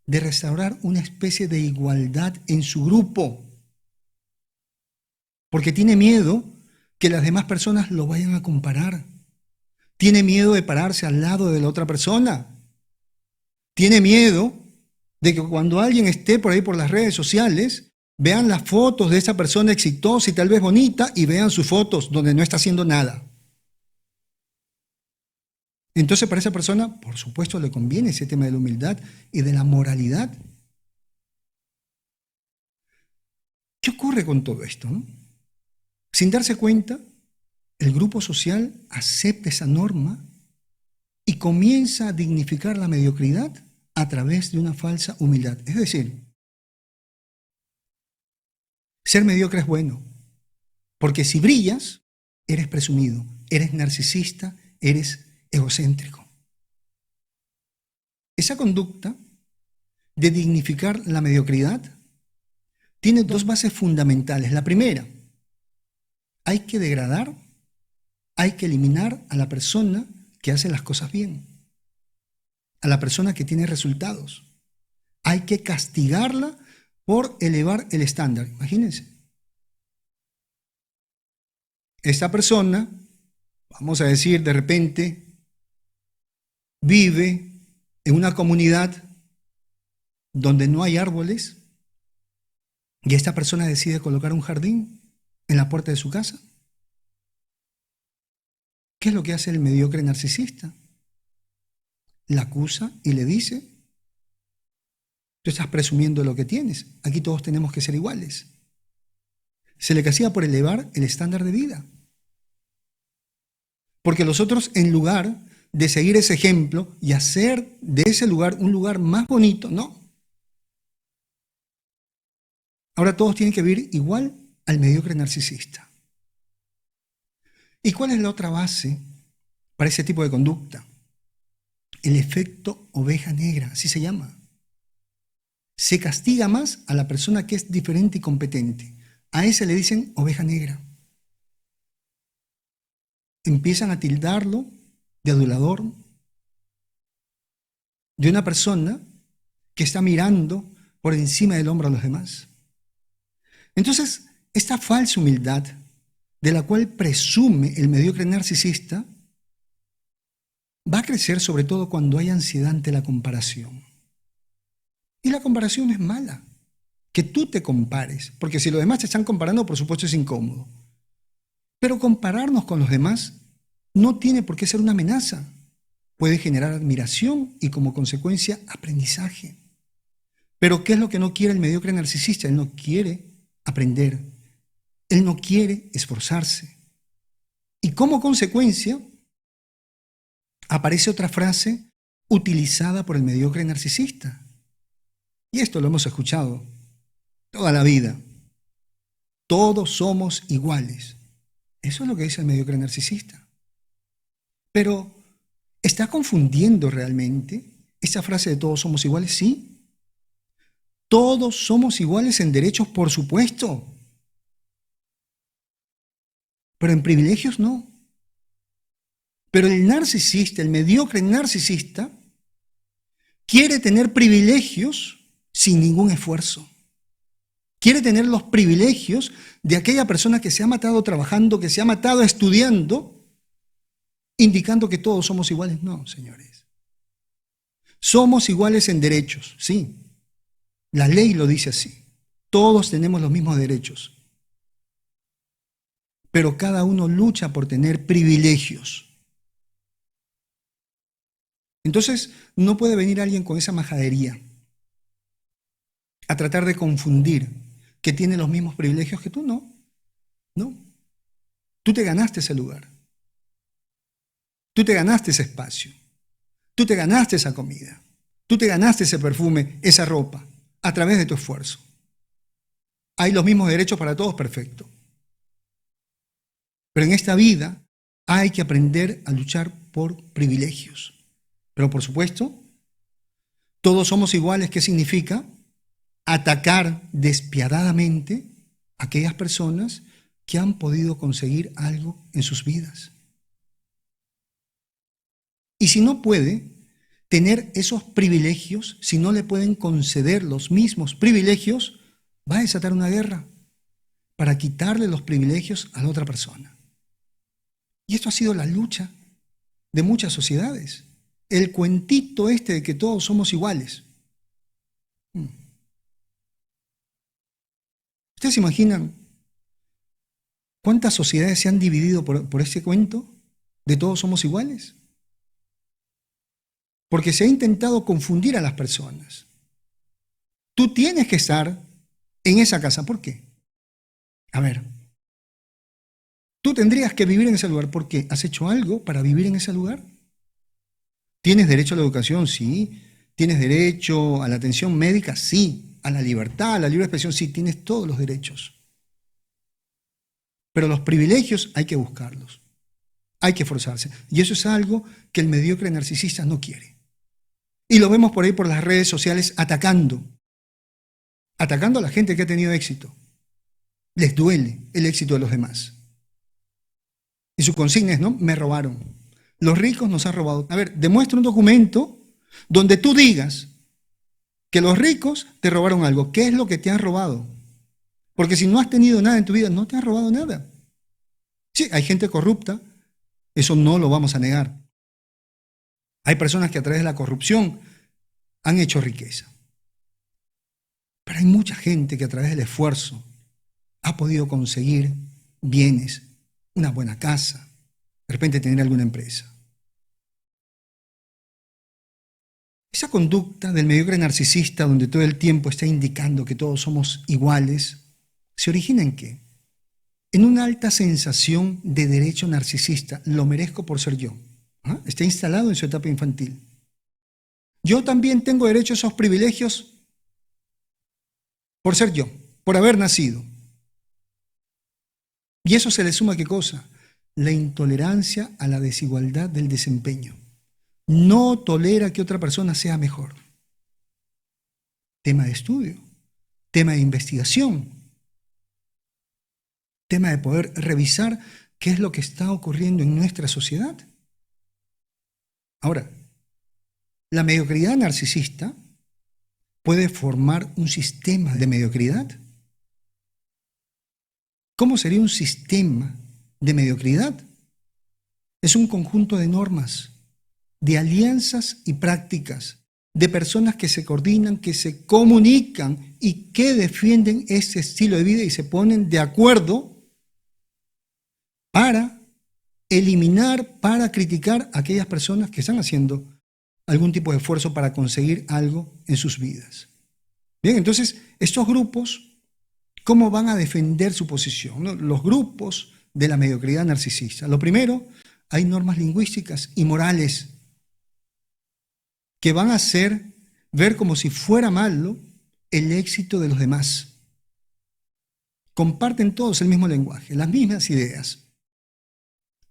De restaurar una especie de igualdad en su grupo, porque tiene miedo que las demás personas lo vayan a comparar, tiene miedo de pararse al lado de la otra persona, tiene miedo de que cuando alguien esté por ahí por las redes sociales Vean las fotos de esa persona exitosa y tal vez bonita y vean sus fotos donde no está haciendo nada. Entonces para esa persona, por supuesto, le conviene ese tema de la humildad y de la moralidad. ¿Qué ocurre con todo esto, no? Sin darse cuenta, el grupo social acepta esa norma y comienza a dignificar la mediocridad a través de una falsa humildad. Es decir, ser mediocre es bueno, porque si brillas, eres presumido, eres narcisista, eres egocéntrico. Esa conducta de dignificar la mediocridad tiene dos bases fundamentales. La primera, hay que degradar, hay que eliminar a la persona que hace las cosas bien, a la persona que tiene resultados. Hay que castigarla por elevar el estándar. Imagínense. Esta persona, vamos a decir, de repente, vive en una comunidad donde no hay árboles y esta persona decide colocar un jardín en la puerta de su casa. ¿Qué es lo que hace el mediocre narcisista? La acusa y le dice: tú estás presumiendo de lo que tienes, aquí todos tenemos que ser iguales. Se le castiga por elevar el estándar de vida. Porque los otros, en lugar de seguir ese ejemplo y hacer de ese lugar un lugar más bonito, no. Ahora todos tienen que vivir igual al mediocre narcisista. ¿Y cuál es la otra base para ese tipo de conducta? El efecto oveja negra, así se llama. Se castiga más a la persona que es diferente y competente. A ese le dicen oveja negra. Empiezan a tildarlo de adulador, de una persona que está mirando por encima del hombro a los demás. Entonces, esta falsa humildad de la cual presume el mediocre narcisista va a crecer sobre todo cuando hay ansiedad ante la comparación. Y la comparación es mala. Que tú te compares, porque si los demás te están comparando, por supuesto es incómodo. Pero compararnos con los demás no tiene por qué ser una amenaza. Puede generar admiración y como consecuencia aprendizaje. Pero ¿qué es lo que no quiere el mediocre narcisista? Él no quiere aprender. Él no quiere esforzarse. Y como consecuencia aparece otra frase utilizada por el mediocre narcisista. Y esto lo hemos escuchado toda la vida. Todos somos iguales. Eso es lo que dice el mediocre narcisista. Pero, ¿está confundiendo realmente esa frase de todos somos iguales? Sí. Todos somos iguales en derechos, por supuesto. Pero en privilegios no. Pero el narcisista, el mediocre narcisista, quiere tener privilegios sin ningún esfuerzo. Quiere tener los privilegios de aquella persona que se ha matado trabajando, que se ha matado estudiando, indicando que todos somos iguales. No, señores. Somos iguales en derechos, sí. La ley lo dice así. Todos tenemos los mismos derechos. Pero cada uno lucha por tener privilegios. Entonces, no puede venir alguien con esa majadería a tratar de confundir que tiene los mismos privilegios que tú. No. No. Tú te ganaste ese lugar. Tú te ganaste ese espacio. Tú te ganaste esa comida. Tú te ganaste ese perfume, esa ropa, a través de tu esfuerzo. Hay los mismos derechos para todos, perfecto. Pero en esta vida hay que aprender a luchar por privilegios. Pero por supuesto, todos somos iguales. ¿Qué significa? Atacar despiadadamente a aquellas personas que han podido conseguir algo en sus vidas. Y si no puede tener esos privilegios, si no le pueden conceder los mismos privilegios, va a desatar una guerra para quitarle los privilegios a la otra persona. Y esto ha sido la lucha de muchas sociedades. El cuentito este de que todos somos iguales. ¿Ustedes se imaginan cuántas sociedades se han dividido por ese cuento de todos somos iguales? Porque se ha intentado confundir a las personas. Tú tienes que estar en esa casa. ¿Por qué? A ver, tú tendrías que vivir en ese lugar. ¿Por qué? ¿Has hecho algo para vivir en ese lugar? ¿Tienes derecho a la educación? Sí. ¿Tienes derecho a la atención médica? Sí. ¿A la libertad, a la libre expresión? Sí, tienes todos los derechos. Pero los privilegios hay que buscarlos. Hay que esforzarse. Y eso es algo que el mediocre narcisista no quiere. Y lo vemos por ahí por las redes sociales atacando a la gente que ha tenido éxito. Les duele el éxito de los demás. Y su consigna es, ¿no? Me robaron. Los ricos nos han robado. A ver, demuestra un documento donde tú digas que los ricos te robaron algo. ¿Qué es lo que te han robado? Porque si no has tenido nada en tu vida, no te han robado nada. Sí, hay gente corrupta, eso no lo vamos a negar. Hay personas que a través de la corrupción han hecho riqueza. Pero hay mucha gente que a través del esfuerzo ha podido conseguir bienes, una buena casa, de repente tener alguna empresa. Esa conducta del mediocre narcisista donde todo el tiempo está indicando que todos somos iguales, ¿se origina en qué? En una alta sensación de derecho narcisista, lo merezco por ser yo. ¿Ah? Está instalado en su etapa infantil. Yo también tengo derecho a esos privilegios por ser yo, por haber nacido. Y eso se le suma, ¿qué cosa? La intolerancia a la desigualdad del desempeño. No tolera que otra persona sea mejor. Tema de estudio, tema de investigación, tema de poder revisar qué es lo que está ocurriendo en nuestra sociedad. Ahora, la mediocridad narcisista puede formar un sistema de mediocridad. ¿Cómo sería un sistema de mediocridad? Es un conjunto de normas, de alianzas y prácticas, de personas que se coordinan, que se comunican y que defienden ese estilo de vida y se ponen de acuerdo para eliminar, para criticar a aquellas personas que están haciendo algún tipo de esfuerzo para conseguir algo en sus vidas. Bien, entonces, estos grupos, ¿cómo van a defender su posición? ¿No? Los grupos de la mediocridad narcisista. Lo primero, hay normas lingüísticas y morales que van a hacer ver como si fuera malo el éxito de los demás. Comparten todos el mismo lenguaje, las mismas ideas,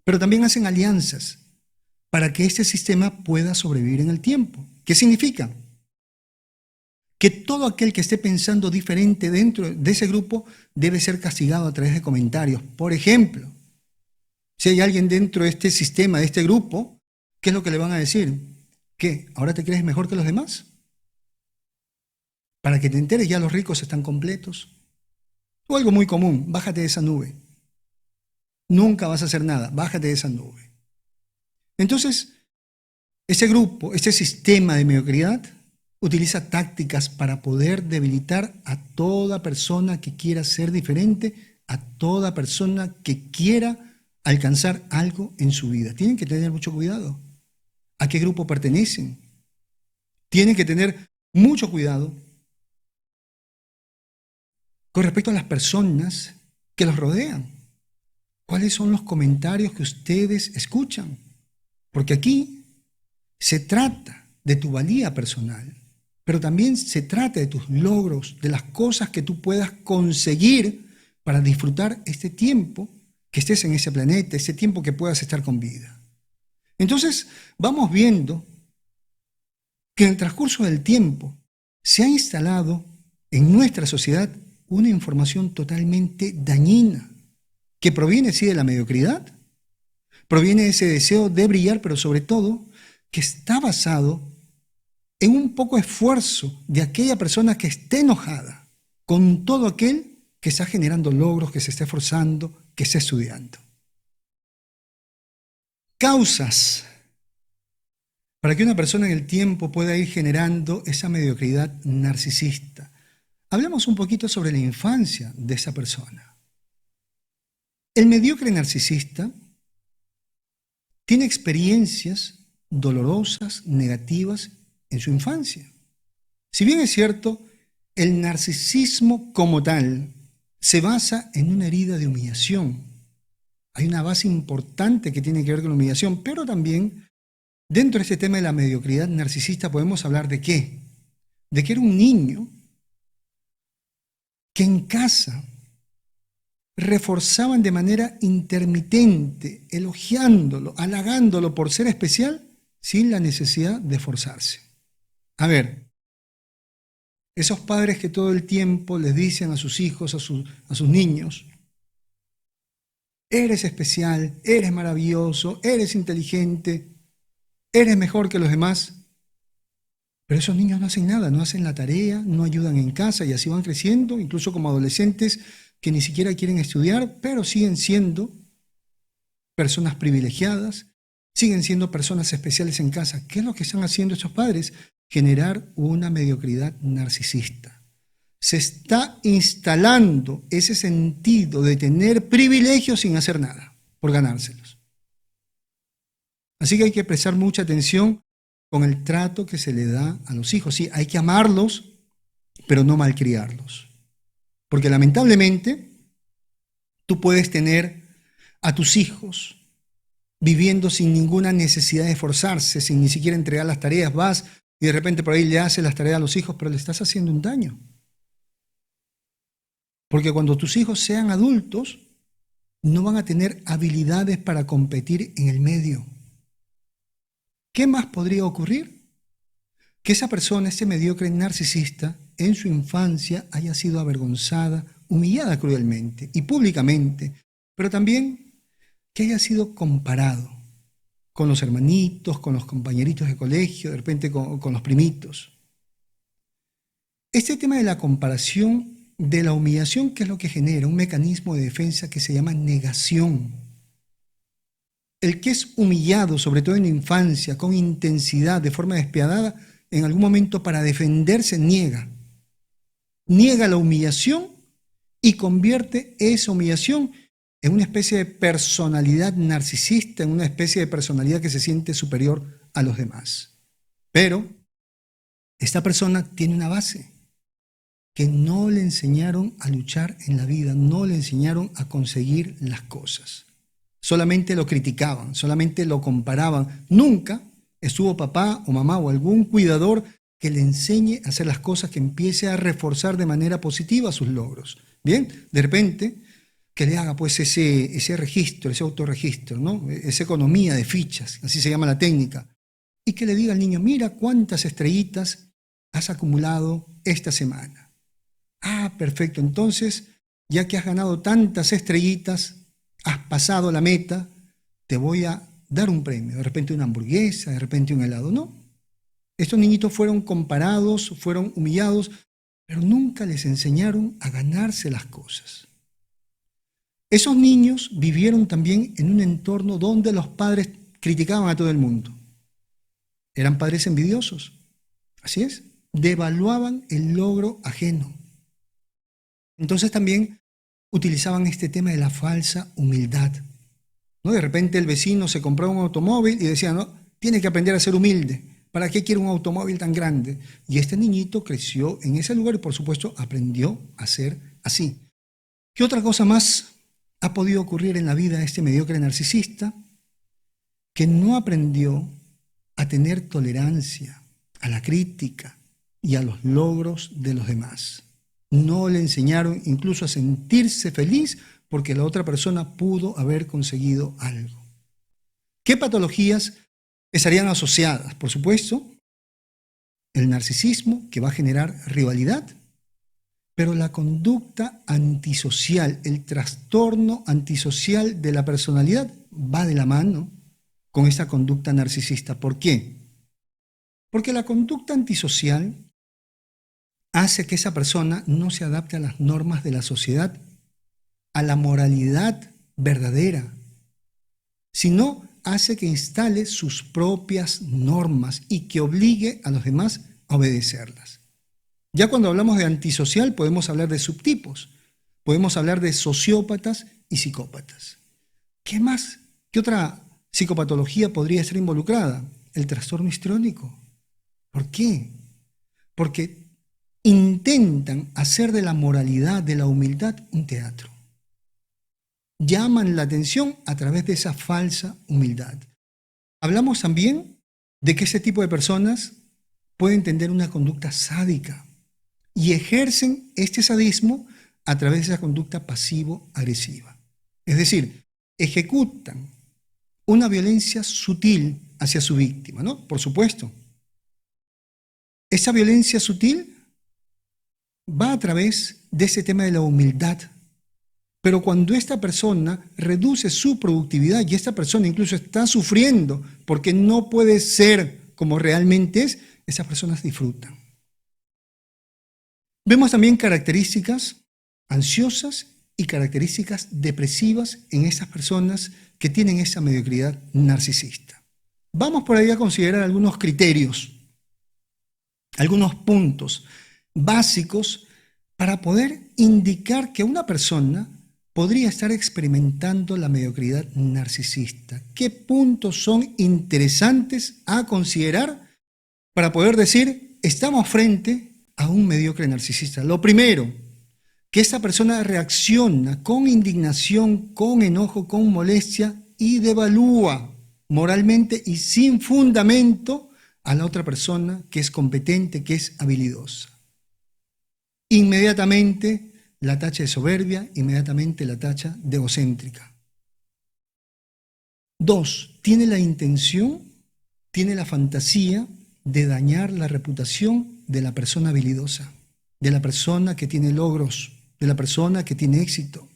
pero también hacen alianzas para que este sistema pueda sobrevivir en el tiempo. ¿Qué significa? Que todo aquel que esté pensando diferente dentro de ese grupo debe ser castigado a través de comentarios. Por ejemplo, si hay alguien dentro de este sistema, de este grupo, ¿qué es lo que le van a decir? ¿Qué? ¿Ahora te crees mejor que los demás? Para que te enteres, ya los ricos están completos. O algo muy común, bájate de esa nube. Nunca vas a hacer nada, bájate de esa nube. Entonces, ese grupo, este sistema de mediocridad, utiliza tácticas para poder debilitar a toda persona que quiera ser diferente, a toda persona que quiera alcanzar algo en su vida. Tienen que tener mucho cuidado. ¿A qué grupo pertenecen? Tienen que tener mucho cuidado con respecto a las personas que los rodean. ¿Cuáles son los comentarios que ustedes escuchan? Porque aquí se trata de tu valía personal, pero también se trata de tus logros, de las cosas que tú puedas conseguir para disfrutar este tiempo que estés en ese planeta, este tiempo que puedas estar con vida. Entonces, vamos viendo que en el transcurso del tiempo se ha instalado en nuestra sociedad una información totalmente dañina, que proviene, sí, de la mediocridad, proviene de ese deseo de brillar, pero sobre todo que está basado en un poco esfuerzo de aquella persona que esté enojada con todo aquel que está generando logros, que se esté esforzando, que esté estudiando. Causas para que una persona en el tiempo pueda ir generando esa mediocridad narcisista. hablemos un poquito sobre la infancia de esa persona. El mediocre narcisista tiene experiencias dolorosas, negativas en su infancia. Si bien es cierto, el narcisismo como tal se basa en una herida de humillación. Hay una base importante que tiene que ver con la humillación, pero también dentro de este tema de la mediocridad narcisista podemos hablar de qué? De que era un niño que en casa reforzaban de manera intermitente, elogiándolo, halagándolo por ser especial, sin la necesidad de esforzarse. A ver, esos padres que todo el tiempo les dicen a sus hijos, a sus niños, eres especial, eres maravilloso, eres inteligente, eres mejor que los demás. Pero esos niños no hacen nada, no hacen la tarea, no ayudan en casa y así van creciendo, incluso como adolescentes que ni siquiera quieren estudiar, pero siguen siendo personas privilegiadas, siguen siendo personas especiales en casa. ¿Qué es lo que están haciendo estos padres? Generar una mediocridad narcisista. Se está instalando ese sentido de tener privilegios sin hacer nada, por ganárselos. Así que hay que prestar mucha atención con el trato que se le da a los hijos. Sí, hay que amarlos, pero no malcriarlos. Porque lamentablemente tú puedes tener a tus hijos viviendo sin ninguna necesidad de esforzarse, sin ni siquiera entregar las tareas, vas y de repente por ahí le haces las tareas a los hijos, pero le estás haciendo un daño. Porque cuando tus hijos sean adultos, no van a tener habilidades para competir en el medio. ¿Qué más podría ocurrir? Que esa persona, ese mediocre narcisista, en su infancia haya sido avergonzada, humillada cruelmente y públicamente, pero también que haya sido comparado con los hermanitos, con los compañeritos de colegio, de repente con los primitos. Este tema de la comparación, de la humillación, ¿qué es lo que genera? Un mecanismo de defensa que se llama negación. El que es humillado, sobre todo en la infancia, con intensidad, de forma despiadada, en algún momento para defenderse niega. Niega la humillación y convierte esa humillación en una especie de personalidad narcisista, en una especie de personalidad que se siente superior a los demás. Pero esta persona tiene una base, que no le enseñaron a luchar en la vida, no le enseñaron a conseguir las cosas. Solamente lo criticaban, solamente lo comparaban. Nunca estuvo papá o mamá o algún cuidador que le enseñe a hacer las cosas, que empiece a reforzar de manera positiva sus logros. Bien, de repente que le haga pues ese registro, ese autorregistro, ¿no? Esa economía de fichas, así se llama la técnica. Y que le diga al niño, mira cuántas estrellitas has acumulado esta semana. Ah, perfecto, entonces, ya que has ganado tantas estrellitas, has pasado la meta, te voy a dar un premio, de repente una hamburguesa, de repente un helado. No, estos niñitos fueron comparados, fueron humillados, pero nunca les enseñaron a ganarse las cosas. Esos niños vivieron también en un entorno donde los padres criticaban a todo el mundo. Eran padres envidiosos, así es, devaluaban el logro ajeno. Entonces también utilizaban este tema de la falsa humildad, ¿no? De repente el vecino se compraba un automóvil y decía, no, tiene que aprender a ser humilde. ¿Para qué quiere un automóvil tan grande? Y este niñito creció en ese lugar y por supuesto aprendió a ser así. ¿Qué otra cosa más ha podido ocurrir en la vida de este mediocre narcisista? Que no aprendió a tener tolerancia a la crítica y a los logros de los demás. No le enseñaron incluso a sentirse feliz porque la otra persona pudo haber conseguido algo. ¿Qué patologías estarían asociadas? Por supuesto, el narcisismo, que va a generar rivalidad, pero la conducta antisocial, el trastorno antisocial de la personalidad va de la mano con esta conducta narcisista. ¿Por qué? Porque la conducta antisocial hace que esa persona no se adapte a las normas de la sociedad, a la moralidad verdadera, sino hace que instale sus propias normas y que obligue a los demás a obedecerlas. Ya cuando hablamos de antisocial podemos hablar de subtipos, podemos hablar de sociópatas y psicópatas. ¿Qué más? ¿Qué otra psicopatología podría ser involucrada? El trastorno histriónico. ¿Por qué? Porque intentan hacer de la moralidad, de la humildad, un teatro. Llaman la atención a través de esa falsa humildad. Hablamos también de que ese tipo de personas pueden tener una conducta sádica y ejercen este sadismo a través de esa conducta pasivo-agresiva. Es decir, ejecutan una violencia sutil hacia su víctima, ¿no? Por supuesto. Esa violencia sutil va a través de ese tema de la humildad. Pero cuando esta persona reduce su productividad y esta persona incluso está sufriendo porque no puede ser como realmente es, esas personas disfrutan. Vemos también características ansiosas y características depresivas en esas personas que tienen esa mediocridad narcisista. Vamos por ahí a considerar algunos criterios, algunos puntos básicos para poder indicar que una persona podría estar experimentando la mediocridad narcisista. ¿Qué puntos son interesantes a considerar para poder decir estamos frente a un mediocre narcisista? Lo primero, que esta persona reacciona con indignación, con enojo, con molestia y devalúa moralmente y sin fundamento a la otra persona que es competente, que es habilidosa. Inmediatamente la tacha de soberbia, inmediatamente la tacha de egocéntrica. 2. Tiene la intención, tiene la fantasía de dañar la reputación de la persona habilidosa, de la persona que tiene logros, de la persona que tiene éxito.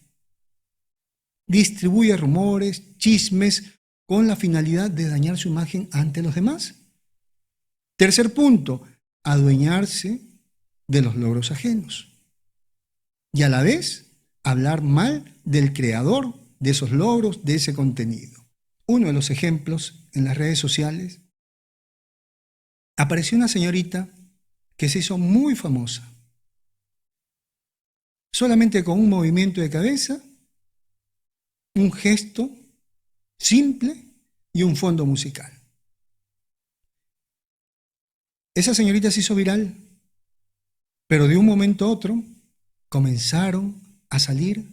Distribuye rumores, chismes, con la finalidad de dañar su imagen ante los demás. Tercer punto, adueñarse de los logros ajenos. Y a la vez, hablar mal del creador de esos logros, de ese contenido. Uno de los ejemplos en las redes sociales, apareció una señorita que se hizo muy famosa. Solamente con un movimiento de cabeza, un gesto simple y un fondo musical. Esa señorita se hizo viral, pero de un momento a otro comenzaron a salir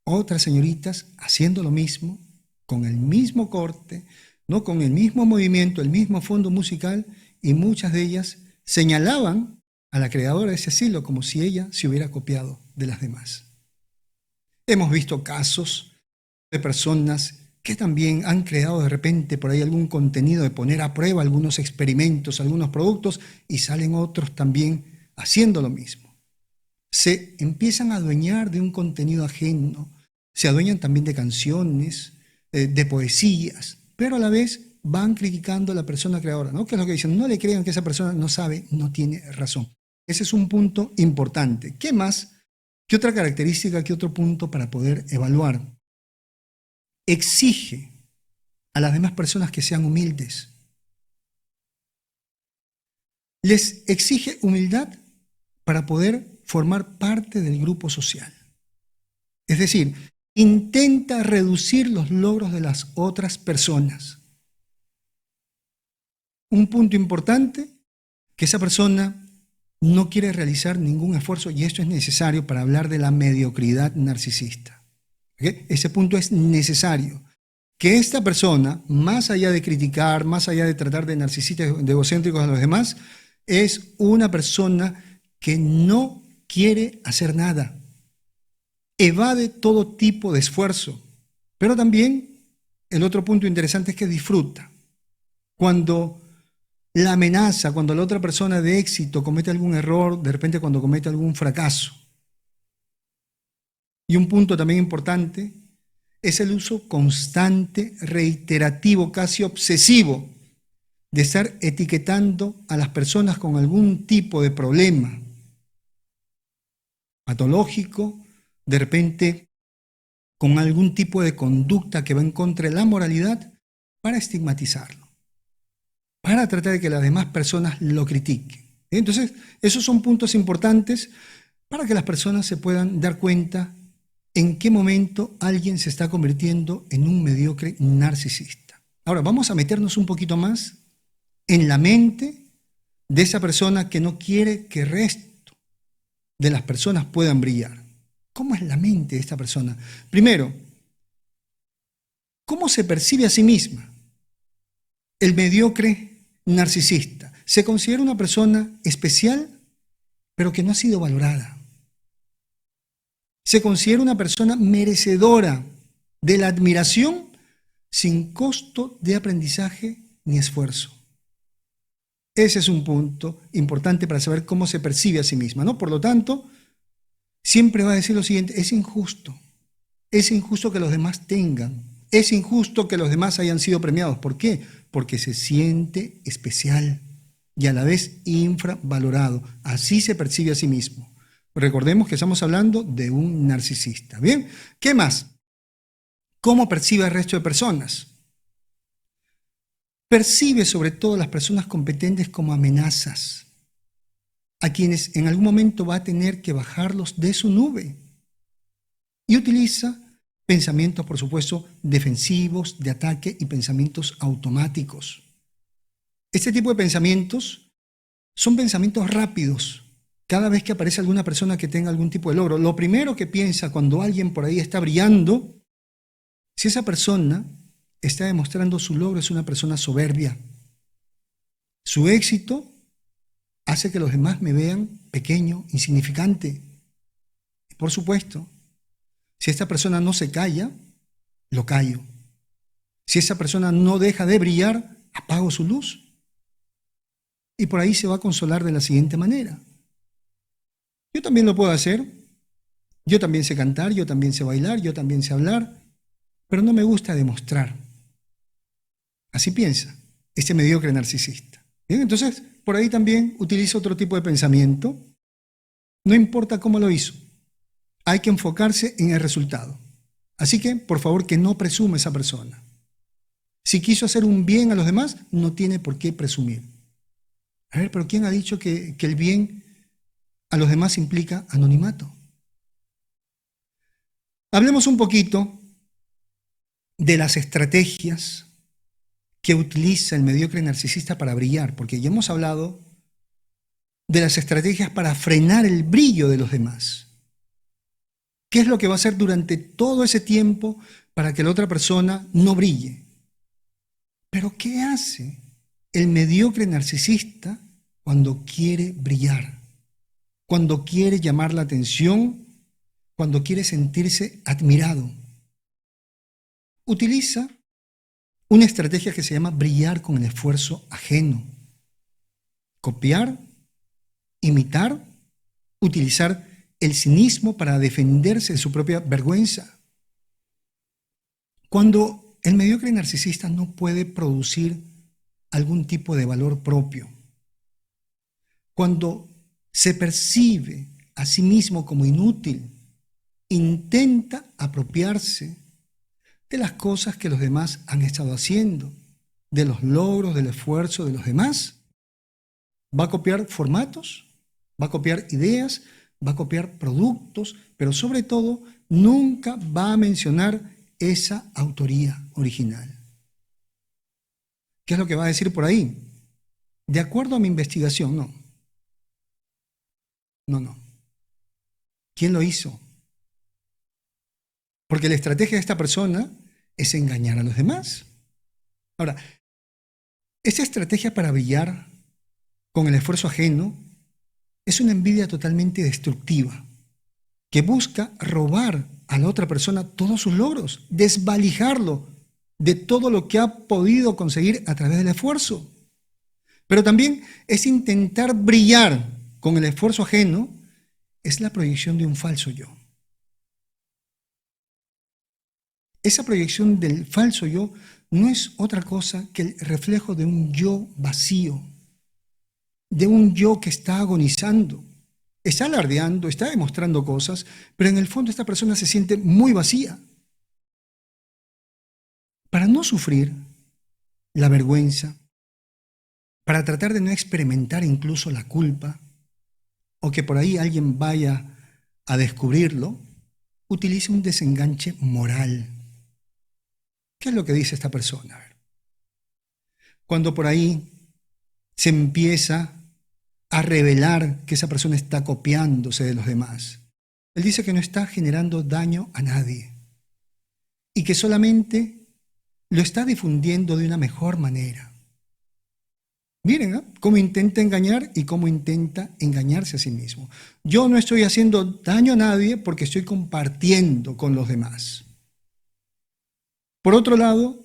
otras señoritas haciendo lo mismo, con el mismo corte, ¿no? Con el mismo movimiento, el mismo fondo musical, y muchas de ellas señalaban a la creadora de ese estilo como si ella se hubiera copiado de las demás. Hemos visto casos de personas que también han creado de repente por ahí algún contenido de poner a prueba algunos experimentos, algunos productos, y salen otros también haciendo lo mismo. Se empiezan a adueñar de un contenido ajeno, se adueñan también de canciones, de poesías, pero a la vez van criticando a la persona creadora, ¿no? Que es lo que dicen, no le crean que esa persona no sabe, no tiene razón. Ese es un punto importante. ¿Qué más? ¿Qué otra característica, qué otro punto para poder evaluar? Exige a las demás personas que sean humildes. Les exige humildad para poder formar parte del grupo social. Es decir, intenta reducir los logros de las otras personas. Un punto importante, que esa persona no quiere realizar ningún esfuerzo, y esto es necesario para hablar de la mediocridad narcisista. ¿Okay? Ese punto es necesario. Que esta persona, más allá de criticar, más allá de tratar de narcisistas, de egocéntricos a los demás, es una persona que no quiere hacer nada. Evade todo tipo de esfuerzo. Pero también el otro punto interesante es que disfruta. Cuando la amenaza, cuando la otra persona de éxito comete algún error, de repente cuando comete algún fracaso. Y un punto también importante es el uso constante, reiterativo, casi obsesivo, de estar etiquetando a las personas con algún tipo de problema patológico, de repente con algún tipo de conducta que va en contra de la moralidad, para estigmatizarlo, para tratar de que las demás personas lo critiquen. Entonces, esos son puntos importantes para que las personas se puedan dar cuenta en qué momento alguien se está convirtiendo en un mediocre narcisista. Ahora, vamos a meternos un poquito más en la mente de esa persona que no quiere que el resto de las personas puedan brillar. ¿Cómo es la mente de esta persona? Primero, ¿cómo se percibe a sí misma? El mediocre narcisista se considera una persona especial, pero que no ha sido valorada. Se considera una persona merecedora de la admiración sin costo de aprendizaje ni esfuerzo. Ese es un punto importante para saber cómo se percibe a sí misma, ¿no? Por lo tanto, siempre va a decir lo siguiente: es injusto que los demás tengan, es injusto que los demás hayan sido premiados. ¿Por qué? Porque se siente especial y a la vez infravalorado. Así se percibe a sí mismo. Recordemos que estamos hablando de un narcisista. ¿Bien? ¿Qué más? ¿Cómo percibe al resto de personas? Percibe sobre todo a las personas competentes como amenazas, a quienes en algún momento va a tener que bajarlos de su nube. Y utiliza pensamientos, por supuesto, defensivos, de ataque y pensamientos automáticos. Este tipo de pensamientos son pensamientos rápidos. Cada vez que aparece alguna persona que tenga algún tipo de logro, lo primero que piensa cuando alguien por ahí está brillando, si esa persona está demostrando su logro, es una persona soberbia. Su éxito hace que los demás me vean pequeño, insignificante. Y por supuesto, si esta persona no se calla, lo callo. Si esa persona no deja de brillar, apago su luz. Y por ahí se va a consolar de la siguiente manera: yo también lo puedo hacer, yo también sé cantar, yo también sé bailar, yo también sé hablar, pero no me gusta demostrar. Así piensa este mediocre narcisista. Bien, entonces, por ahí también utiliza otro tipo de pensamiento. No importa cómo lo hizo, hay que enfocarse en el resultado. Así que, por favor, que no presuma esa persona. Si quiso hacer un bien a los demás, no tiene por qué presumir. A ver, pero ¿quién ha dicho que el bien a los demás implica anonimato? Hablemos un poquito de las estrategias que utiliza el mediocre narcisista para brillar, porque ya hemos hablado de las estrategias para frenar el brillo de los demás. ¿Qué es lo que va a hacer durante todo ese tiempo para que la otra persona no brille? Pero ¿qué hace el mediocre narcisista cuando quiere brillar? Cuando quiere llamar la atención, cuando quiere sentirse admirado. Utiliza una estrategia que se llama brillar con el esfuerzo ajeno. Copiar, imitar, utilizar el cinismo para defenderse de su propia vergüenza. Cuando el mediocre narcisista no puede producir algún tipo de valor propio, cuando se percibe a sí mismo como inútil, intenta apropiarse de las cosas que los demás han estado haciendo, de los logros, del esfuerzo de los demás. Va a copiar formatos, va a copiar ideas, va a copiar productos, pero sobre todo nunca va a mencionar esa autoría original. ¿Qué es lo que va a decir por ahí? De acuerdo a mi investigación, no. ¿Quién lo hizo? Porque la estrategia de esta persona es engañar a los demás. Ahora, esta estrategia para brillar con el esfuerzo ajeno es una envidia totalmente destructiva, que busca robar a la otra persona todos sus logros, desvalijarlo de todo lo que ha podido conseguir a través del esfuerzo. Pero también es intentar brillar con el esfuerzo ajeno, es la proyección de un falso yo. Esa proyección del falso yo no es otra cosa que el reflejo de un yo vacío, de un yo que está agonizando, está alardeando, está demostrando cosas, pero en el fondo esta persona se siente muy vacía. Para no sufrir la vergüenza, para tratar de no experimentar incluso la culpa, o que por ahí alguien vaya a descubrirlo, utilice un desenganche moral. ¿Qué es lo que dice esta persona? A ver. Cuando por ahí se empieza a revelar que esa persona está copiándose de los demás, él dice que no está generando daño a nadie y que solamente lo está difundiendo de una mejor manera. Miren, ¿eh?, cómo intenta engañar y cómo intenta engañarse a sí mismo. Yo no estoy haciendo daño a nadie porque estoy compartiendo con los demás. Por otro lado,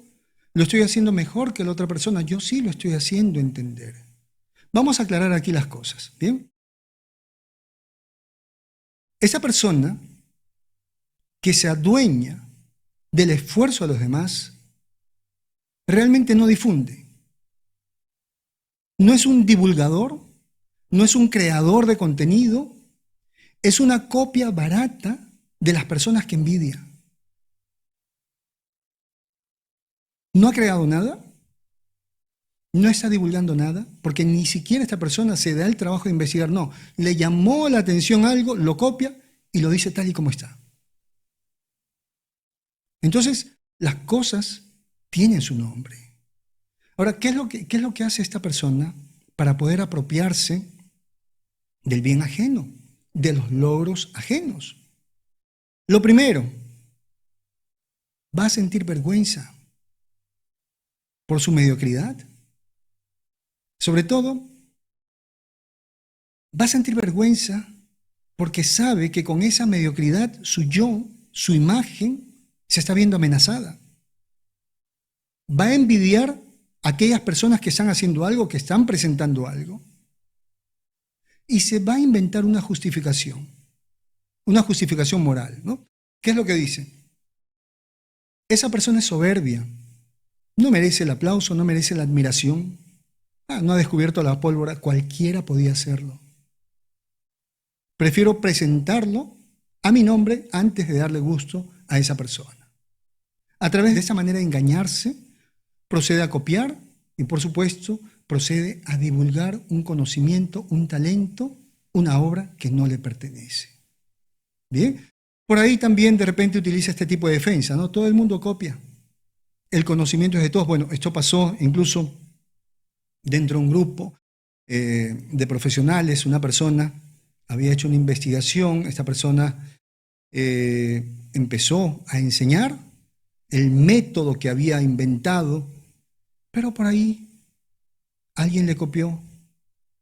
lo estoy haciendo mejor que la otra persona. Yo sí lo estoy haciendo entender. Vamos a aclarar aquí las cosas, ¿bien? Esa persona que se adueña del esfuerzo de los demás realmente no difunde. No es un divulgador, no es un creador de contenido, es una copia barata de las personas que envidia. No ha creado nada, no está divulgando nada, porque ni siquiera esta persona se da el trabajo de investigar. No, le llamó la atención algo, lo copia y lo dice tal y como está. Entonces, las cosas tienen su nombre. Ahora, ¿qué es lo que hace esta persona para poder apropiarse del bien ajeno, de los logros ajenos? Lo primero, va a sentir vergüenza por su mediocridad. Sobre todo, va a sentir vergüenza porque sabe que con esa mediocridad su yo, su imagen, se está viendo amenazada. Va a envidiar a aquellas personas que están haciendo algo, que están presentando algo, y se va a inventar una justificación moral, ¿no? ¿Qué es lo que dice? Esa persona es soberbia, no merece el aplauso, no merece la admiración. No ha descubierto la pólvora, cualquiera podía hacerlo. Prefiero presentarlo a mi nombre antes de darle gusto a esa persona. A través de esa manera de engañarse, procede a copiar y, por supuesto, procede a divulgar un conocimiento, un talento, una obra que no le pertenece. Bien, por ahí también de repente utiliza este tipo de defensa, ¿no? Todo el mundo copia. El conocimiento es de todos. Bueno, esto pasó incluso dentro de un grupo de profesionales. Una persona había hecho una investigación, esta persona empezó a enseñar el método que había inventado, pero por ahí alguien le copió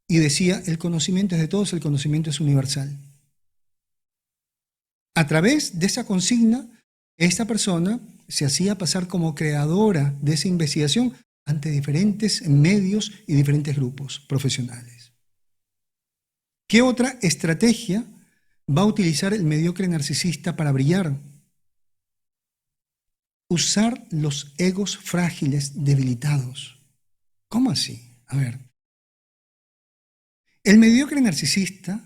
y decía, el conocimiento es de todos, el conocimiento es universal. A través de esa consigna, esta persona se hacía pasar como creadora de esa investigación ante diferentes medios y diferentes grupos profesionales. ¿Qué otra estrategia va a utilizar el mediocre narcisista para brillar? Usar los egos frágiles, debilitados. ¿Cómo así? A ver. El mediocre narcisista,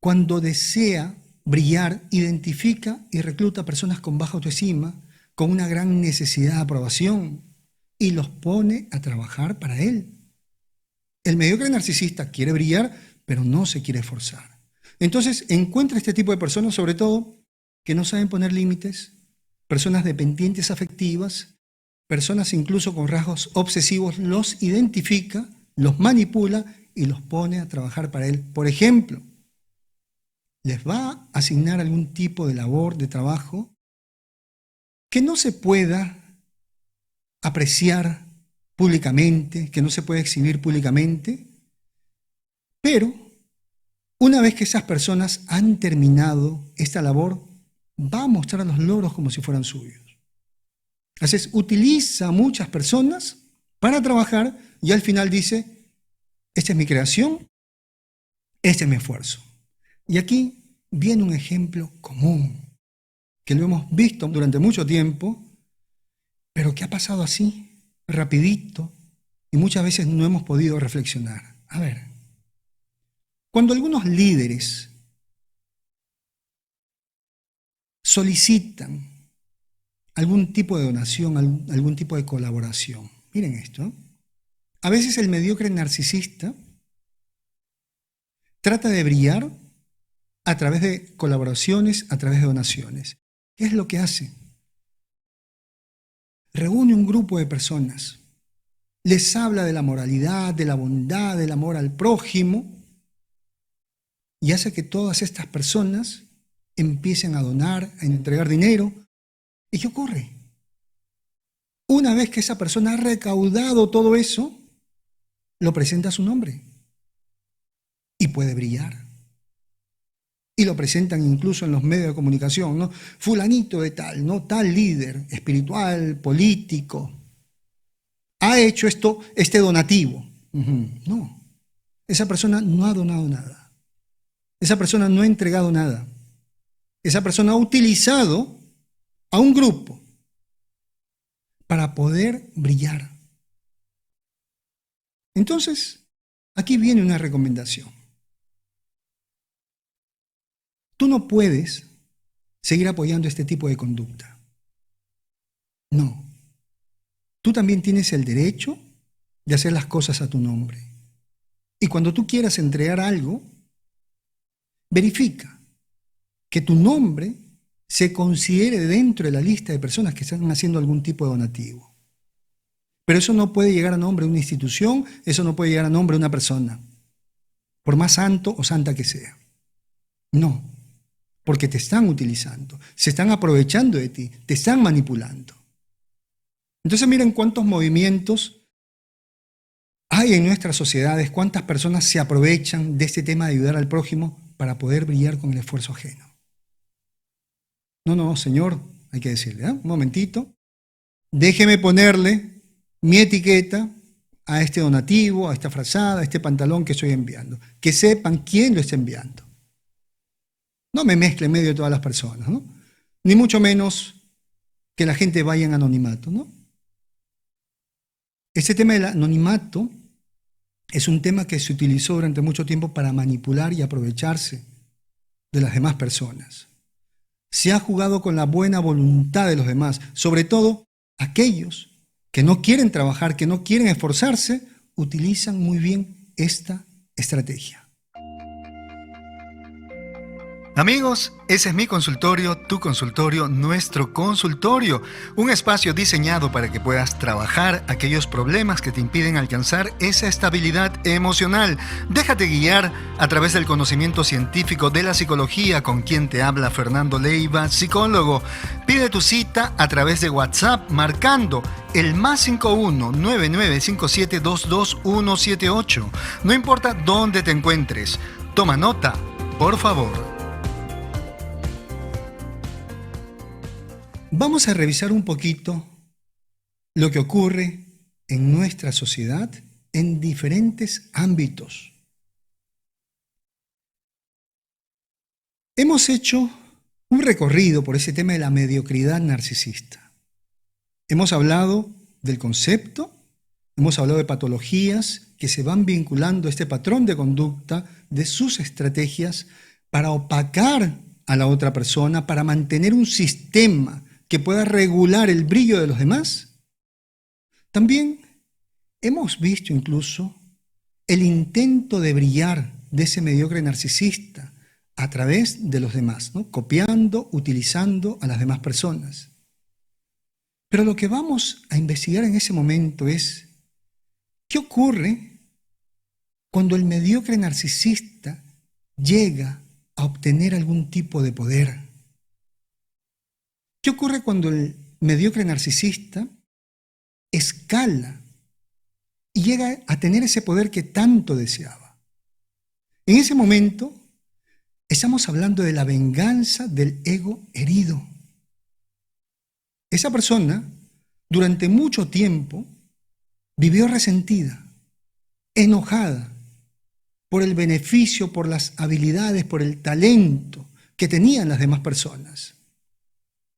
cuando desea brillar, identifica y recluta personas con baja autoestima, con una gran necesidad de aprobación, y los pone a trabajar para él. El mediocre narcisista quiere brillar, pero no se quiere esforzar. Entonces encuentra este tipo de personas, sobre todo, que no saben poner límites, personas dependientes afectivas, personas incluso con rasgos obsesivos, los identifica, los manipula y los pone a trabajar para él. Por ejemplo, les va a asignar algún tipo de labor, de trabajo, que no se pueda apreciar públicamente, que no se pueda exhibir públicamente, pero una vez que esas personas han terminado esta labor, va a mostrar los logros como si fueran suyos. Así es, utiliza a muchas personas para trabajar y al final dice, esta es mi creación, este es mi esfuerzo. Y aquí viene un ejemplo común, que lo hemos visto durante mucho tiempo, pero que ha pasado así, rapidito, y muchas veces no hemos podido reflexionar. A ver, cuando algunos líderes solicitan algún tipo de donación, algún tipo de colaboración, miren esto, A veces el mediocre narcisista trata de brillar a través de colaboraciones, a través de donaciones. ¿Qué es lo que hace? Reúne un grupo de personas, les habla de la moralidad, de la bondad, del amor al prójimo, y hace que todas estas personas empiecen a donar, a entregar dinero. ¿Y qué ocurre? Una vez que esa persona ha recaudado todo eso, lo presenta a su nombre y puede brillar. Y lo presentan incluso en los medios de comunicación, ¿no? Fulanito de tal, ¿no? Tal líder espiritual, político, ha hecho este donativo. No, esa persona no ha donado nada. Esa persona no ha entregado nada. Esa persona ha utilizado a un grupo para poder brillar. Entonces, aquí viene una recomendación. Tú no puedes seguir apoyando este tipo de conducta. No. Tú también tienes el derecho de hacer las cosas a tu nombre. Y cuando tú quieras entregar algo, verifica que tu nombre se considere dentro de la lista de personas que están haciendo algún tipo de donativo. Pero eso no puede llegar a nombre de una institución, eso no puede llegar a nombre de una persona, por más santo o santa que sea. No, porque te están utilizando, se están aprovechando de ti, te están manipulando. Entonces miren cuántos movimientos hay en nuestras sociedades, cuántas personas se aprovechan de este tema de ayudar al prójimo para poder brillar con el esfuerzo ajeno. No, señor, hay que decirle, un momentito, déjeme ponerle mi etiqueta a este donativo, a esta frazada, a este pantalón que estoy enviando. Que sepan quién lo está enviando. No me mezcle en medio de todas las personas, ¿no? Ni mucho menos que la gente vaya en anonimato, ¿no? Este tema del anonimato es un tema que se utilizó durante mucho tiempo para manipular y aprovecharse de las demás personas. Se ha jugado con la buena voluntad de los demás, sobre todo aquellos que no quieren trabajar, que no quieren esforzarse, utilizan muy bien esta estrategia. Amigos, ese es mi consultorio, tu consultorio, nuestro consultorio. Un espacio diseñado para que puedas trabajar aquellos problemas que te impiden alcanzar esa estabilidad emocional. Déjate guiar a través del conocimiento científico de la psicología, con quien te habla Fernando Leiva, psicólogo. Pide tu cita a través de WhatsApp marcando el +51 9957 22178. No importa dónde te encuentres. Toma nota, por favor. Vamos a revisar un poquito lo que ocurre en nuestra sociedad en diferentes ámbitos. Hemos hecho un recorrido por ese tema de la mediocridad narcisista. Hemos hablado del concepto, hemos hablado de patologías que se van vinculando a este patrón de conducta, de sus estrategias para opacar a la otra persona, para mantener un sistema que pueda regular el brillo de los demás. También hemos visto incluso el intento de brillar de ese mediocre narcisista a través de los demás, ¿no? Copiando, utilizando a las demás personas. Pero lo que vamos a investigar en ese momento es ¿qué ocurre cuando el mediocre narcisista llega a obtener algún tipo de poder? ¿Qué ocurre cuando el mediocre narcisista escala y llega a tener ese poder que tanto deseaba? En ese momento estamos hablando de la venganza del ego herido. Esa persona durante mucho tiempo vivió resentida, enojada por el beneficio, por las habilidades, por el talento que tenían las demás personas.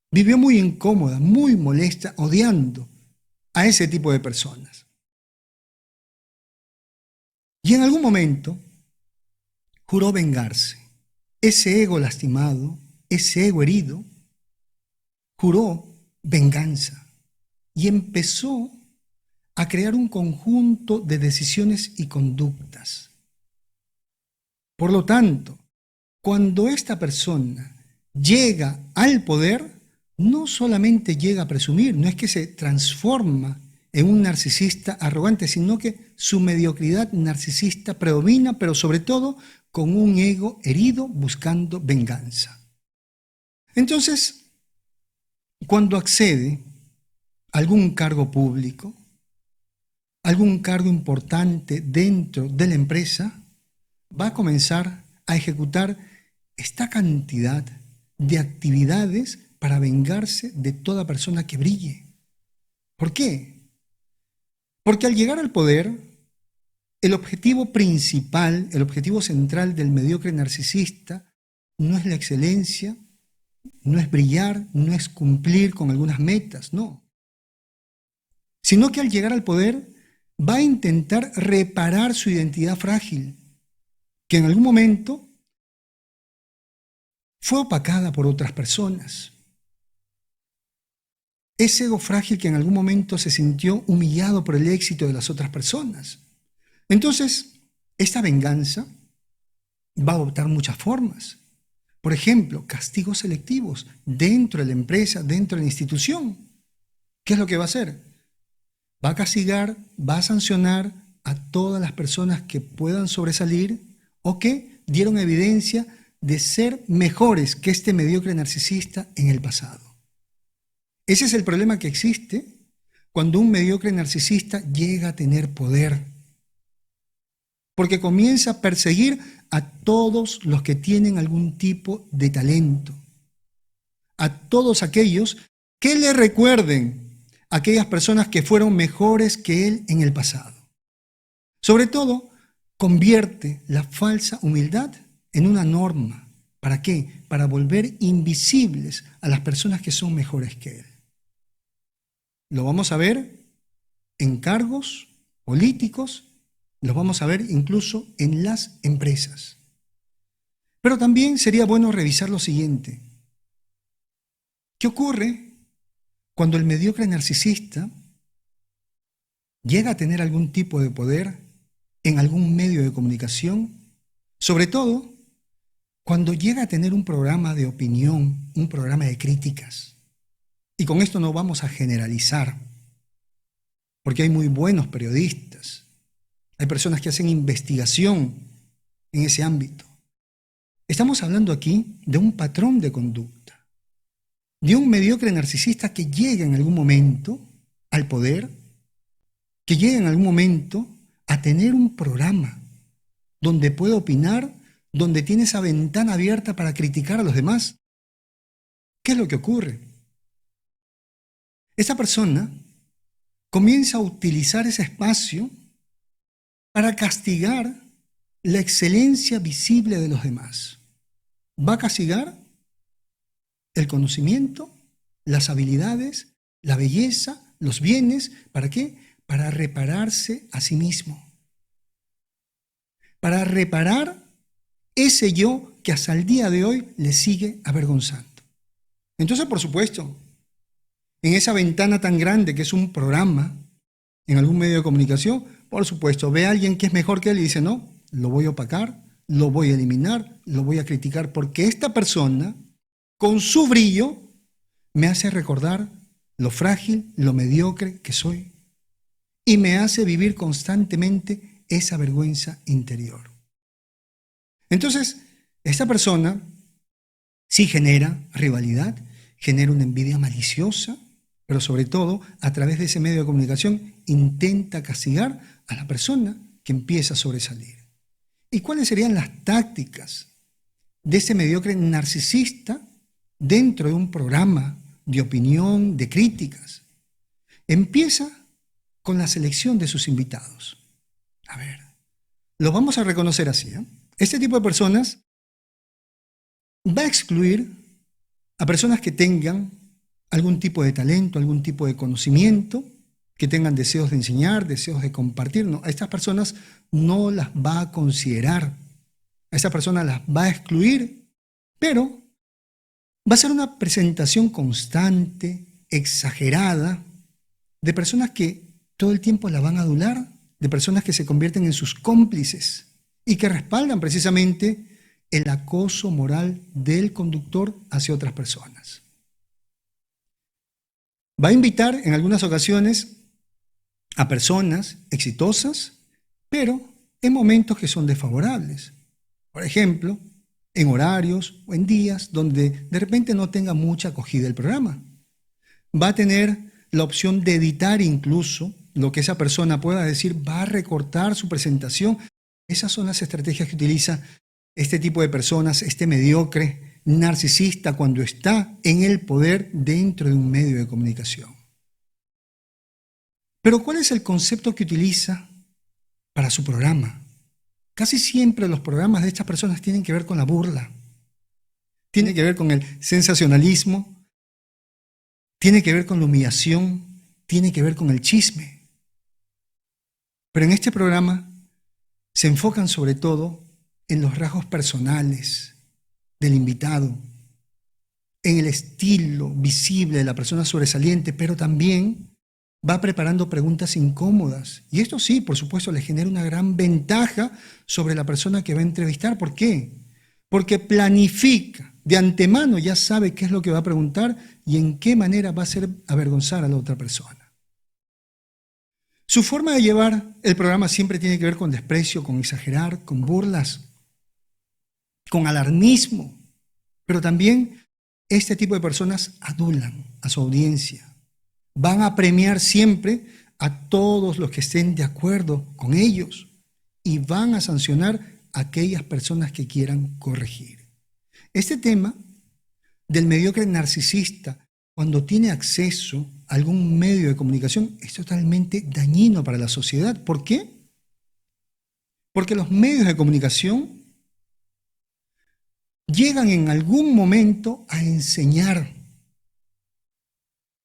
Vivió muy incómoda, muy molesta, odiando a ese tipo de personas. Y en algún momento juró vengarse. Ese ego lastimado, ese ego herido, juró venganza y empezó a crear un conjunto de decisiones y conductas. Por lo tanto, cuando esta persona llega al poder, no solamente llega a presumir, no es que se transforma en un narcisista arrogante, sino que su mediocridad narcisista predomina, pero sobre todo con un ego herido buscando venganza. Entonces, cuando accede a algún cargo público, algún cargo importante dentro de la empresa, va a comenzar a ejecutar esta cantidad de actividades para vengarse de toda persona que brille. ¿Por qué? Porque al llegar al poder, el objetivo principal, el objetivo central del mediocre narcisista no es la excelencia, no es brillar, no es cumplir con algunas metas, no. Sino que al llegar al poder va a intentar reparar su identidad frágil, que en algún momento fue opacada por otras personas. Ese ego frágil que en algún momento se sintió humillado por el éxito de las otras personas. Entonces, esta venganza va a adoptar muchas formas. Por ejemplo, castigos selectivos dentro de la empresa, dentro de la institución. ¿Qué es lo que va a hacer? Va a castigar, va a sancionar a todas las personas que puedan sobresalir o que dieron evidencia de ser mejores que este mediocre narcisista en el pasado. Ese es el problema que existe cuando un mediocre narcisista llega a tener poder. Porque comienza a perseguir a todos los que tienen algún tipo de talento. A todos aquellos que le recuerden a aquellas personas que fueron mejores que él en el pasado. Sobre todo, convierte la falsa humildad en una norma. ¿Para qué? Para volver invisibles a las personas que son mejores que él. Lo vamos a ver en cargos políticos, lo vamos a ver incluso en las empresas. Pero también sería bueno revisar lo siguiente. ¿Qué ocurre cuando el mediocre narcisista llega a tener algún tipo de poder en algún medio de comunicación? Sobre todo, cuando llega a tener un programa de opinión, un programa de críticas. Y con esto no vamos a generalizar, porque hay muy buenos periodistas, hay personas que hacen investigación en ese ámbito. Estamos hablando aquí de un patrón de conducta, de un mediocre narcisista que llega en algún momento al poder, que llega en algún momento a tener un programa donde puede opinar, donde tiene esa ventana abierta para criticar a los demás. ¿Qué es lo que ocurre? Esa persona comienza a utilizar ese espacio para castigar la excelencia visible de los demás. Va a castigar el conocimiento, las habilidades, la belleza, los bienes. ¿Para qué? Para repararse a sí mismo. Para reparar ese yo que hasta el día de hoy le sigue avergonzando. Entonces, por supuesto, en esa ventana tan grande que es un programa en algún medio de comunicación, por supuesto, ve a alguien que es mejor que él y dice, no, lo voy a opacar, lo voy a eliminar, lo voy a criticar, porque esta persona, con su brillo, me hace recordar lo frágil, lo mediocre que soy, y me hace vivir constantemente esa vergüenza interior. Entonces, esta persona sí genera rivalidad, genera una envidia maliciosa, pero sobre todo, a través de ese medio de comunicación, intenta castigar a la persona que empieza a sobresalir. ¿Y cuáles serían las tácticas de ese mediocre narcisista dentro de un programa de opinión, de críticas? Empieza con la selección de sus invitados. A ver, los vamos a reconocer así, ¿eh? Este tipo de personas va a excluir a personas que tengan algún tipo de talento, algún tipo de conocimiento, que tengan deseos de enseñar, deseos de compartir. No, a estas personas no las va a considerar, a estas personas las va a excluir, pero va a ser una presentación constante, exagerada, de personas que todo el tiempo la van a adular, de personas que se convierten en sus cómplices y que respaldan precisamente el acoso moral del conductor hacia otras personas. Va a invitar en algunas ocasiones a personas exitosas, pero en momentos que son desfavorables. Por ejemplo, en horarios o en días donde de repente no tenga mucha acogida el programa. Va a tener la opción de editar incluso lo que esa persona pueda decir, va a recortar su presentación. Esas son las estrategias que utiliza este tipo de personas, este mediocre narcisista cuando está en el poder dentro de un medio de comunicación. Pero ¿cuál es el concepto que utiliza para su programa? Casi siempre los programas de estas personas tienen que ver con la burla, tienen que ver con el sensacionalismo, tiene que ver con la humillación, tiene que ver con el chisme. Pero en este programa se enfocan sobre todo en los rasgos personales del invitado, en el estilo visible de la persona sobresaliente, pero también va preparando preguntas incómodas. Y esto sí, por supuesto, le genera una gran ventaja sobre la persona que va a entrevistar. ¿Por qué? Porque planifica, de antemano ya sabe qué es lo que va a preguntar y en qué manera va a hacer avergonzar a la otra persona. Su forma de llevar el programa siempre tiene que ver con desprecio, con exagerar, con burlas, con alarmismo, pero también este tipo de personas adulan a su audiencia. Van a premiar siempre a todos los que estén de acuerdo con ellos y van a sancionar a aquellas personas que quieran corregir. Este tema del mediocre narcisista, cuando tiene acceso a algún medio de comunicación, es totalmente dañino para la sociedad. ¿Por qué? Porque los medios de comunicación llegan en algún momento a enseñar.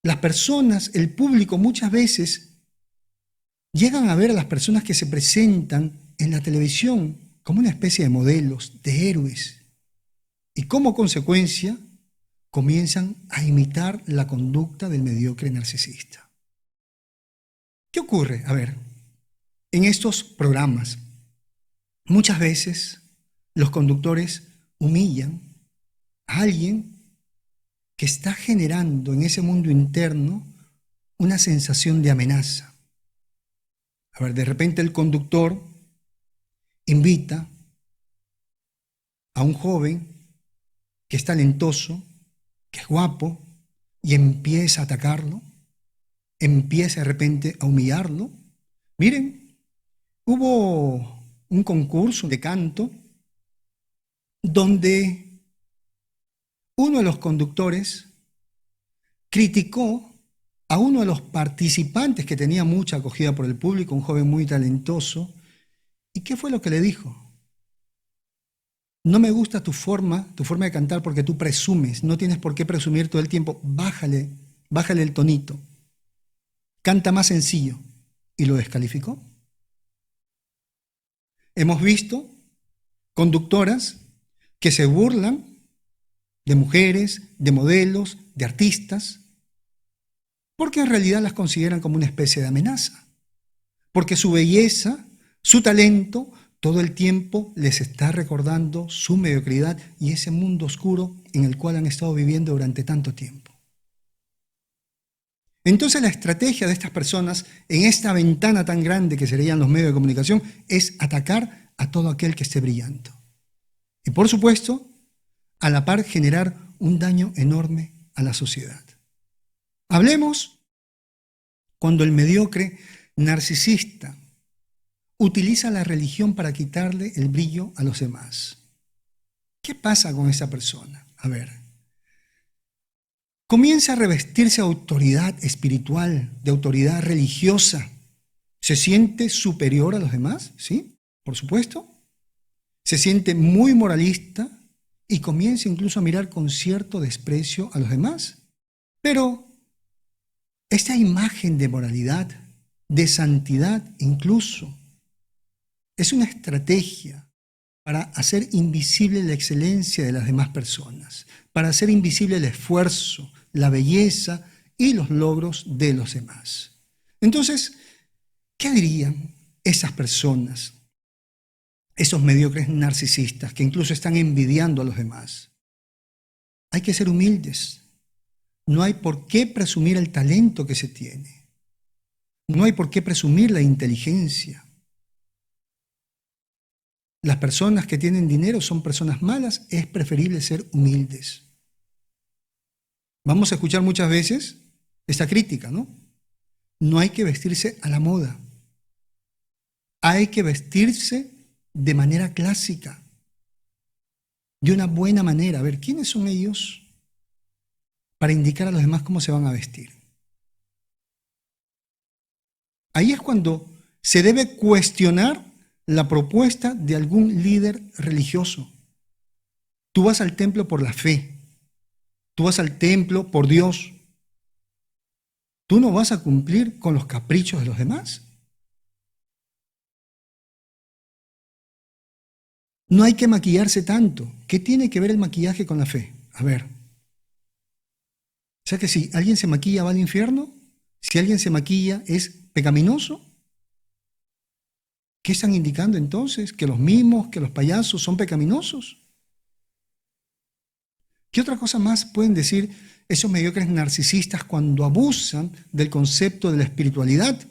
Las personas, el público, muchas veces llegan a ver a las personas que se presentan en la televisión como una especie de modelos, de héroes. Y como consecuencia, comienzan a imitar la conducta del mediocre narcisista. ¿Qué ocurre? A ver, en estos programas, muchas veces los conductores humillan a alguien que está generando en ese mundo interno una sensación de amenaza. A ver, de repente el conductor invita a un joven que es talentoso, que es guapo, y empieza a atacarlo, empieza de repente a humillarlo. Miren, hubo un concurso de canto donde uno de los conductores criticó a uno de los participantes que tenía mucha acogida por el público, un joven muy talentoso. ¿Y qué fue lo que le dijo? No me gusta tu forma de cantar porque tú presumes, no tienes por qué presumir todo el tiempo, bájale el tonito, canta más sencillo. Y lo descalificó. Hemos visto conductoras que se burlan de mujeres, de modelos, de artistas, porque en realidad las consideran como una especie de amenaza, porque su belleza, su talento, todo el tiempo les está recordando su mediocridad y ese mundo oscuro en el cual han estado viviendo durante tanto tiempo. Entonces la estrategia de estas personas en esta ventana tan grande que serían los medios de comunicación es atacar a todo aquel que esté brillando. Y por supuesto, a la par generar un daño enorme a la sociedad. Hablemos cuando el mediocre narcisista utiliza la religión para quitarle el brillo a los demás. ¿Qué pasa con esa persona? A ver, comienza a revestirse de autoridad espiritual, de autoridad religiosa. ¿Se siente superior a los demás? Sí, por supuesto. Se siente muy moralista y comienza incluso a mirar con cierto desprecio a los demás. Pero esta imagen de moralidad, de santidad incluso, es una estrategia para hacer invisible la excelencia de las demás personas, para hacer invisible el esfuerzo, la belleza y los logros de los demás. Entonces, ¿Qué dirían esas personas, esos mediocres narcisistas que incluso están envidiando a los demás? Hay que ser humildes. No hay por qué presumir el talento que se tiene. No hay por qué presumir la inteligencia. Las personas que tienen dinero son personas malas, es preferible ser humildes. Vamos a escuchar muchas veces esta crítica, ¿no? No hay que vestirse a la moda. Hay que vestirse de manera clásica, de una buena manera. A ver, ¿quiénes son ellos para indicar a los demás cómo se van a vestir? Ahí es cuando se debe cuestionar la propuesta de algún líder religioso. Tú vas al templo por la fe. Tú vas al templo por Dios. ¿Tú no vas a cumplir con los caprichos de los demás? No hay que maquillarse tanto. ¿Qué tiene que ver el maquillaje con la fe? A ver. O sea que si alguien se maquilla va al infierno, si alguien se maquilla es pecaminoso. ¿Qué están indicando entonces? ¿Que los mimos, que los payasos son pecaminosos? ¿Qué otra cosa más pueden decir esos mediocres narcisistas cuando abusan del concepto de la espiritualidad?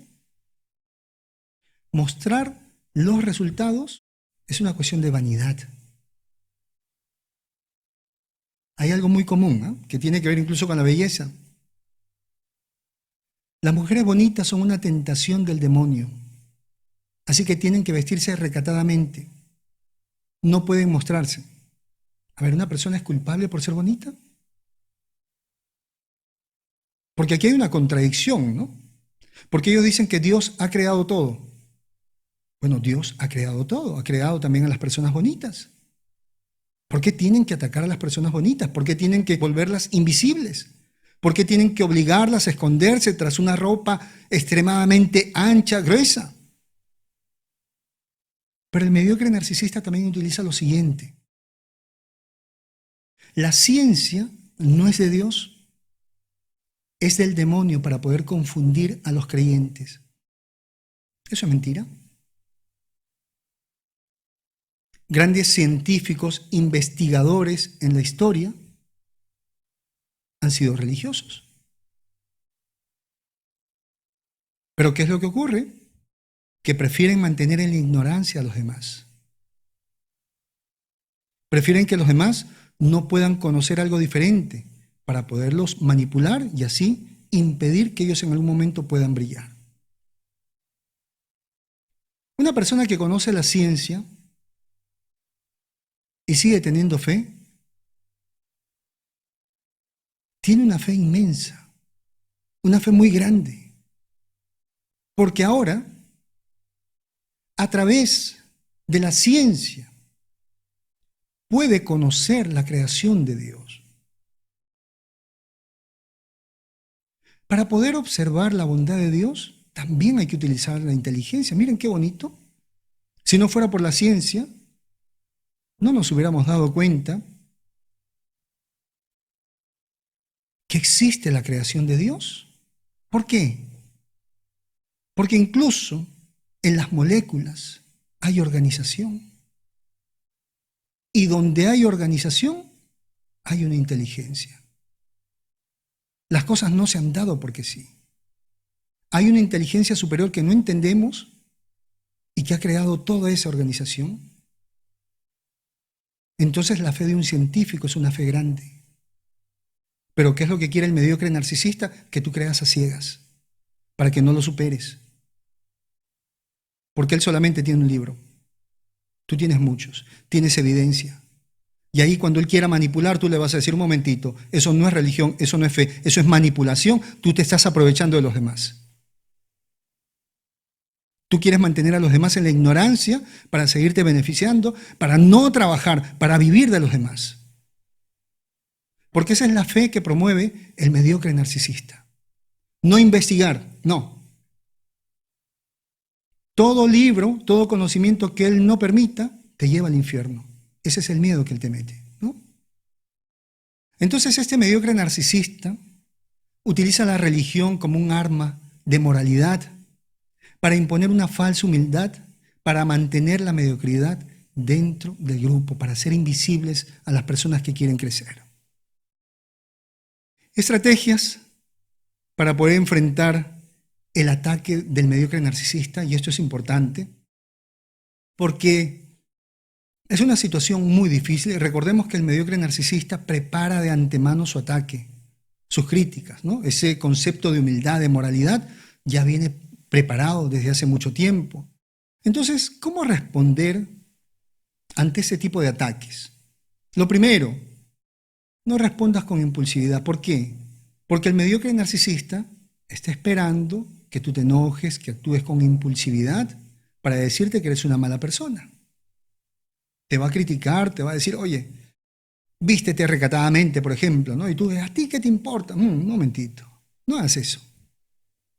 Mostrar los resultados es una cuestión de vanidad. Hay algo muy común, ¿eh? Que tiene que ver incluso con la belleza. Las mujeres bonitas son una tentación del demonio, así que tienen que vestirse recatadamente. No pueden mostrarse. A ver, ¿una persona es culpable por ser bonita? Porque aquí hay una contradicción, ¿no? Porque ellos dicen que Dios ha creado todo. Bueno, Dios ha creado todo, ha creado también a las personas bonitas. ¿Por qué tienen que atacar a las personas bonitas? ¿Por qué tienen que volverlas invisibles? ¿Por qué tienen que obligarlas a esconderse tras una ropa extremadamente ancha, gruesa? Pero el mediocre narcisista también utiliza lo siguiente. La ciencia no es de Dios, es del demonio para poder confundir a los creyentes. ¿Eso es mentira? Grandes científicos, investigadores en la historia han sido religiosos. Pero ¿qué es lo que ocurre? Que prefieren mantener en la ignorancia a los demás. Prefieren que los demás no puedan conocer algo diferente para poderlos manipular y así impedir que ellos en algún momento puedan brillar. Una persona que conoce la ciencia y sigue teniendo fe, tiene una fe inmensa, una fe muy grande, porque ahora, a través de la ciencia, puede conocer la creación de Dios. Para poder observar la bondad de Dios, también hay que utilizar la inteligencia. Miren qué bonito. Si no fuera por la ciencia, no nos hubiéramos dado cuenta que existe la creación de Dios. ¿Por qué? Porque incluso en las moléculas hay organización. Y donde hay organización, hay una inteligencia. Las cosas no se han dado porque sí. Hay una inteligencia superior que no entendemos y que ha creado toda esa organización. Entonces la fe de un científico es una fe grande. Pero ¿qué es lo que quiere el mediocre narcisista? Que tú creas a ciegas, para que no lo superes. Porque él solamente tiene un libro. Tú tienes muchos, tienes evidencia. Y ahí cuando él quiera manipular, tú le vas a decir, un momentito, eso no es religión, eso no es fe, eso es manipulación, tú te estás aprovechando de los demás. Tú quieres mantener a los demás en la ignorancia para seguirte beneficiando, para no trabajar, para vivir de los demás. Porque esa es la fe que promueve el mediocre narcisista. No investigar, no. Todo libro, todo conocimiento que él no permita, te lleva al infierno. Ese es el miedo que él te mete, ¿no? Entonces este mediocre narcisista utiliza la religión como un arma de moralidad para imponer una falsa humildad, para mantener la mediocridad dentro del grupo, para hacer invisibles a las personas que quieren crecer. Estrategias para poder enfrentar el ataque del mediocre narcisista, y esto es importante, porque es una situación muy difícil. Recordemos que el mediocre narcisista prepara de antemano su ataque, sus críticas, ¿no? Ese concepto de humildad, de moralidad, ya viene preparado desde hace mucho tiempo. Entonces, ¿cómo responder ante ese tipo de ataques? Lo primero, no respondas con impulsividad. ¿Por qué? Porque el mediocre narcisista está esperando que tú te enojes, que actúes con impulsividad para decirte que eres una mala persona. Te va a criticar, te va a decir, oye, vístete recatadamente, por ejemplo, ¿no? Y tú dices, ¿a ti qué te importa? Un momentito, no hagas eso.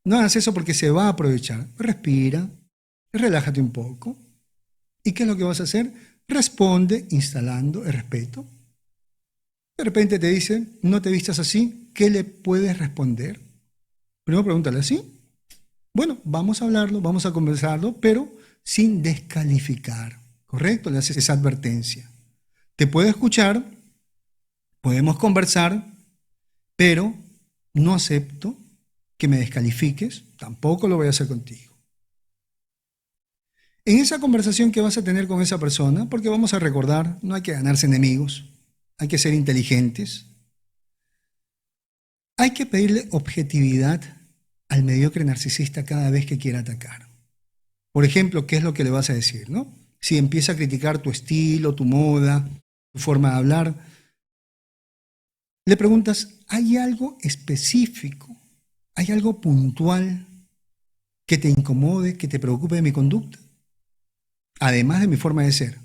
No hagas eso porque se va a aprovechar. Respira, relájate un poco. ¿Y qué es lo que vas a hacer? Responde instalando el respeto. De repente te dice, no te vistas así, ¿qué le puedes responder? Primero pregúntale así. Bueno, vamos a hablarlo, vamos a conversarlo, pero sin descalificar, ¿correcto? Le haces esa advertencia. Te puedo escuchar, podemos conversar, pero no acepto que me descalifiques, tampoco lo voy a hacer contigo. En esa conversación que vas a tener con esa persona, porque vamos a recordar, no hay que ganarse enemigos, hay que ser inteligentes, hay que pedirle objetividad al mediocre narcisista cada vez que quiera atacar. Por ejemplo, ¿qué es lo que le vas a decir, no? Si empieza a criticar tu estilo, tu moda, tu forma de hablar, le preguntas, ¿hay algo específico? ¿Hay algo puntual que te incomode, que te preocupe de mi conducta? Además de mi forma de ser.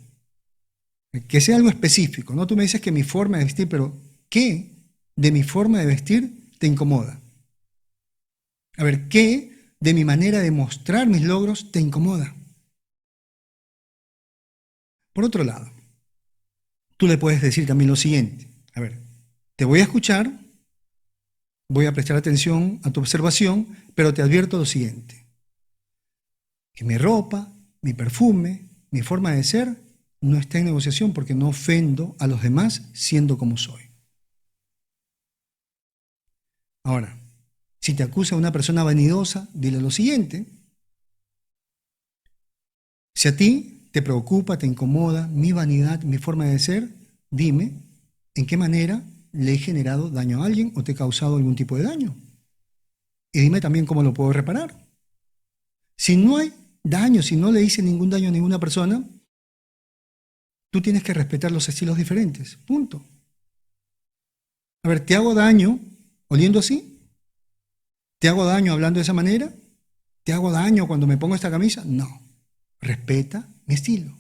Que sea algo específico, ¿no? Tú me dices que mi forma de vestir, pero ¿qué de mi forma de vestir te incomoda? A ver, ¿qué de mi manera de mostrar mis logros te incomoda? Por otro lado, tú le puedes decir también lo siguiente. A ver, te voy a escuchar, voy a prestar atención a tu observación, pero te advierto lo siguiente. Que mi ropa, mi perfume, mi forma de ser no está en negociación porque no ofendo a los demás siendo como soy. Ahora, si te acusa una persona vanidosa, dile lo siguiente. Si a ti te preocupa, te incomoda mi vanidad, mi forma de ser, dime en qué manera le he generado daño a alguien o te he causado algún tipo de daño. Y dime también cómo lo puedo reparar. Si no hay daño, si no le hice ningún daño a ninguna persona, tú tienes que respetar los estilos diferentes. Punto. A ver, ¿te hago daño oliendo así? ¿Te hago daño hablando de esa manera? ¿Te hago daño cuando me pongo esta camisa? No. Respeta mi estilo.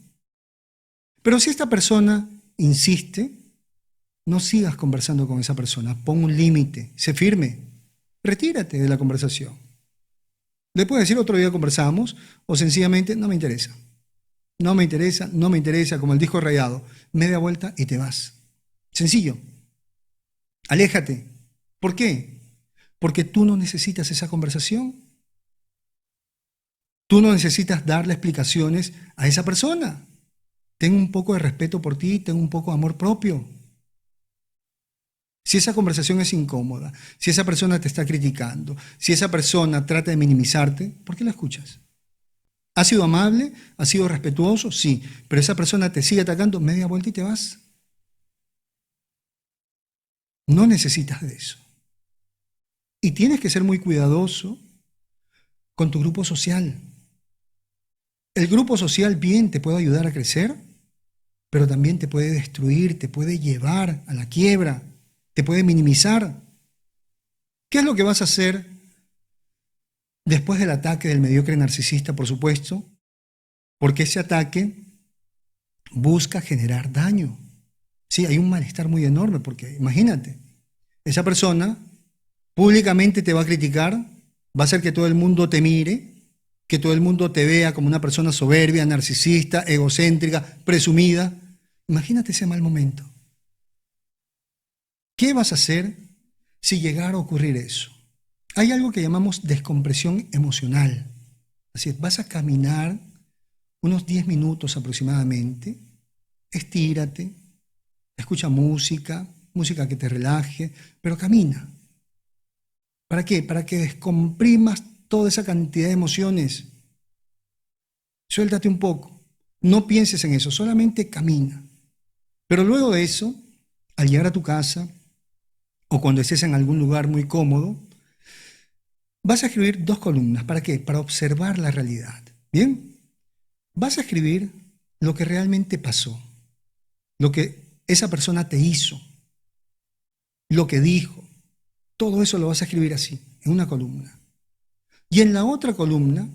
Pero si esta persona insiste, no sigas conversando con esa persona. Pon un límite. Sé firme. Retírate de la conversación. Le puedes decir otro día conversamos o sencillamente no me interesa. No me interesa, no me interesa, como el disco rayado. Media vuelta y te vas. Sencillo. Aléjate. ¿Por qué? Porque tú no necesitas esa conversación. Tú no necesitas darle explicaciones a esa persona. Ten un poco de respeto por ti, ten un poco de amor propio. Si esa conversación es incómoda, si esa persona te está criticando, si esa persona trata de minimizarte, ¿por qué la escuchas? ¿Ha sido amable? ¿Ha sido respetuoso? Sí, pero esa persona te sigue atacando, media vuelta y te vas. No necesitas de eso. Y tienes que ser muy cuidadoso con tu grupo social. El grupo social bien te puede ayudar a crecer, pero también te puede destruir, te puede llevar a la quiebra, te puede minimizar. ¿Qué es lo que vas a hacer después del ataque del mediocre narcisista, por supuesto? Porque ese ataque busca generar daño. Sí, hay un malestar muy enorme, porque imagínate, esa persona públicamente te va a criticar, va a hacer que todo el mundo te mire, que todo el mundo te vea como una persona soberbia, narcisista, egocéntrica, presumida. Imagínate ese mal momento. ¿Qué vas a hacer si llegara a ocurrir eso? Hay algo que llamamos descompresión emocional. Así es, vas a caminar unos 10 minutos aproximadamente, estírate, escucha música, música que te relaje, pero camina. ¿Para qué? Para que descomprimas toda esa cantidad de emociones. Suéltate un poco, no pienses en eso, solamente camina. Pero luego de eso, al llegar a tu casa o cuando estés en algún lugar muy cómodo, vas a escribir 2 columnas. ¿Para qué? Para observar la realidad. ¿Bien? Vas a escribir lo que realmente pasó, lo que esa persona te hizo, lo que dijo. Todo eso lo vas a escribir así, en una columna. Y en la otra columna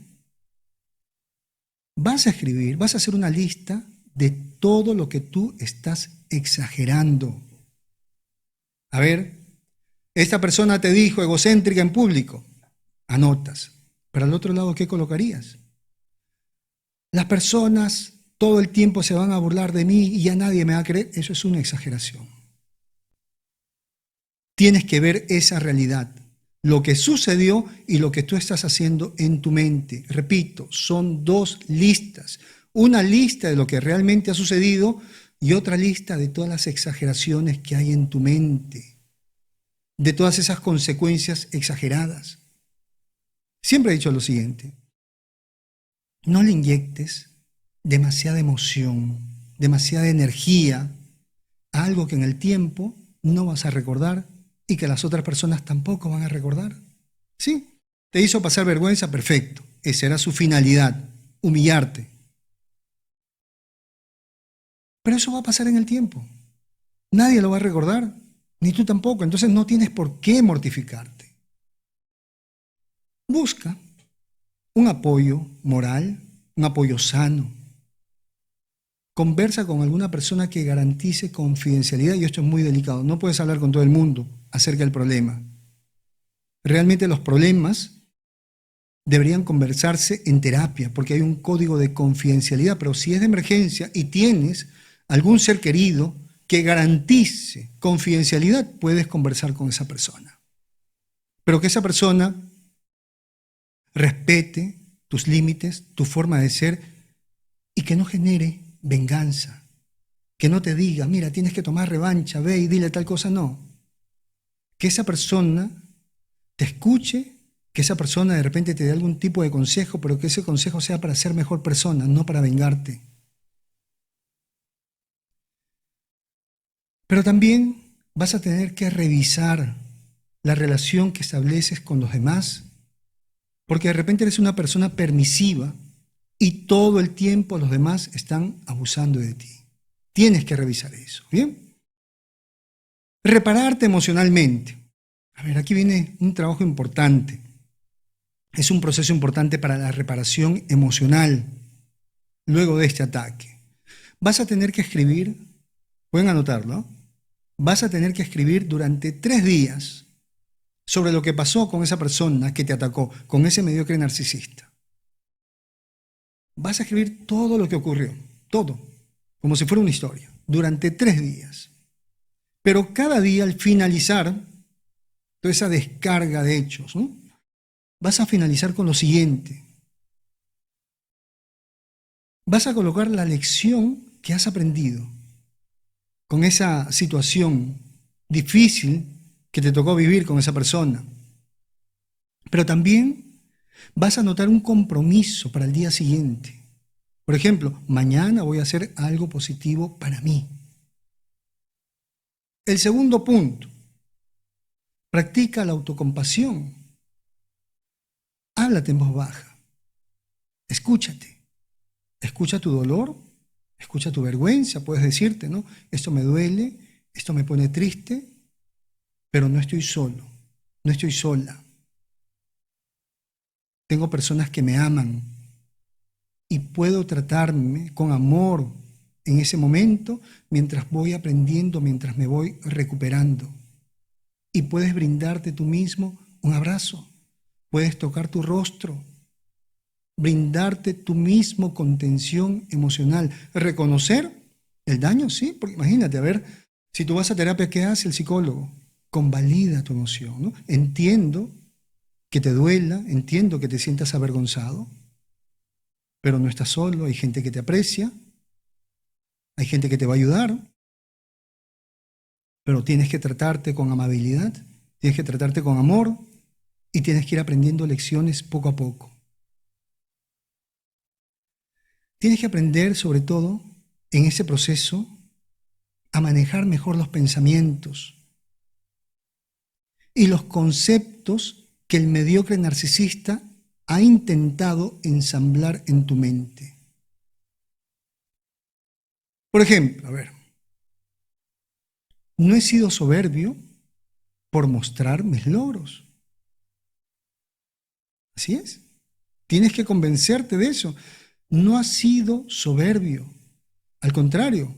vas a escribir, vas a hacer una lista de todo lo que tú estás exagerando. A ver, esta persona te dijo egocéntrica en público. Anotas. Pero al otro lado, ¿qué colocarías? Las personas todo el tiempo se van a burlar de mí y ya nadie me va a creer. Eso es una exageración. Tienes que ver esa realidad, lo que sucedió y lo que tú estás haciendo en tu mente. Repito, son 2 listas. Una lista de lo que realmente ha sucedido y otra lista de todas las exageraciones que hay en tu mente, de todas esas consecuencias exageradas. Siempre he dicho lo siguiente: no le inyectes demasiada emoción, demasiada energía a algo que en el tiempo no vas a recordar y que las otras personas tampoco van a recordar. ¿Sí? ¿Te hizo pasar vergüenza? Perfecto. Esa era su finalidad, humillarte. Pero eso va a pasar en el tiempo. Nadie lo va a recordar, ni tú tampoco. Entonces no tienes por qué mortificarte. Busca un apoyo moral, un apoyo sano. Conversa con alguna persona que garantice confidencialidad, y esto es muy delicado. No puedes hablar con todo el mundo acerca del problema. Realmente los problemas deberían conversarse en terapia, porque hay un código de confidencialidad, pero si es de emergencia y tienes algún ser querido que garantice confidencialidad, puedes conversar con esa persona. Pero que esa persona respete tus límites, tu forma de ser, y que no genere venganza, que no te diga, mira, tienes que tomar revancha, ve y dile tal cosa, no. Que esa persona te escuche, que esa persona de repente te dé algún tipo de consejo, pero que ese consejo sea para ser mejor persona, no para vengarte. Pero también vas a tener que revisar la relación que estableces con los demás, porque de repente eres una persona permisiva y todo el tiempo los demás están abusando de ti. Tienes que revisar eso, ¿bien? Repararte emocionalmente. A ver, aquí viene un trabajo importante. Es un proceso importante para la reparación emocional luego de este ataque. Vas a tener que escribir, pueden anotarlo, vas a tener que escribir durante 3 días sobre lo que pasó con esa persona que te atacó, con ese mediocre narcisista. Vas a escribir todo lo que ocurrió, todo, como si fuera una historia, durante 3 días. Pero cada día al finalizar toda esa descarga de hechos, ¿no?, vas a finalizar con lo siguiente. Vas a colocar la lección que has aprendido con esa situación difícil que te tocó vivir con esa persona. Pero también vas a anotar un compromiso para el día siguiente. Por ejemplo, mañana voy a hacer algo positivo para mí. El segundo punto, practica la autocompasión. Háblate en voz baja. Escúchate. Escucha tu dolor, escucha tu vergüenza. Puedes decirte, ¿no? Esto me duele, esto me pone triste, pero no estoy solo, no estoy sola. Tengo personas que me aman y puedo tratarme con amor en ese momento mientras voy aprendiendo, mientras me voy recuperando. Y puedes brindarte tú mismo un abrazo, puedes tocar tu rostro, brindarte tú mismo contención emocional, reconocer el daño, sí, porque imagínate, a ver, si tú vas a terapia, ¿qué hace el psicólogo? Convalida tu emoción, ¿no? Entiendo que te duela, entiendo que te sientas avergonzado, pero no estás solo, hay gente que te aprecia, hay gente que te va a ayudar, pero tienes que tratarte con amabilidad, tienes que tratarte con amor y tienes que ir aprendiendo lecciones poco a poco. Tienes que aprender, sobre todo, en ese proceso, a manejar mejor los pensamientos y los conceptos que el mediocre narcisista ha intentado ensamblar en tu mente. Por ejemplo, no he sido soberbio por mostrar mis logros. Así es. Tienes que convencerte de eso. No has sido soberbio. Al contrario,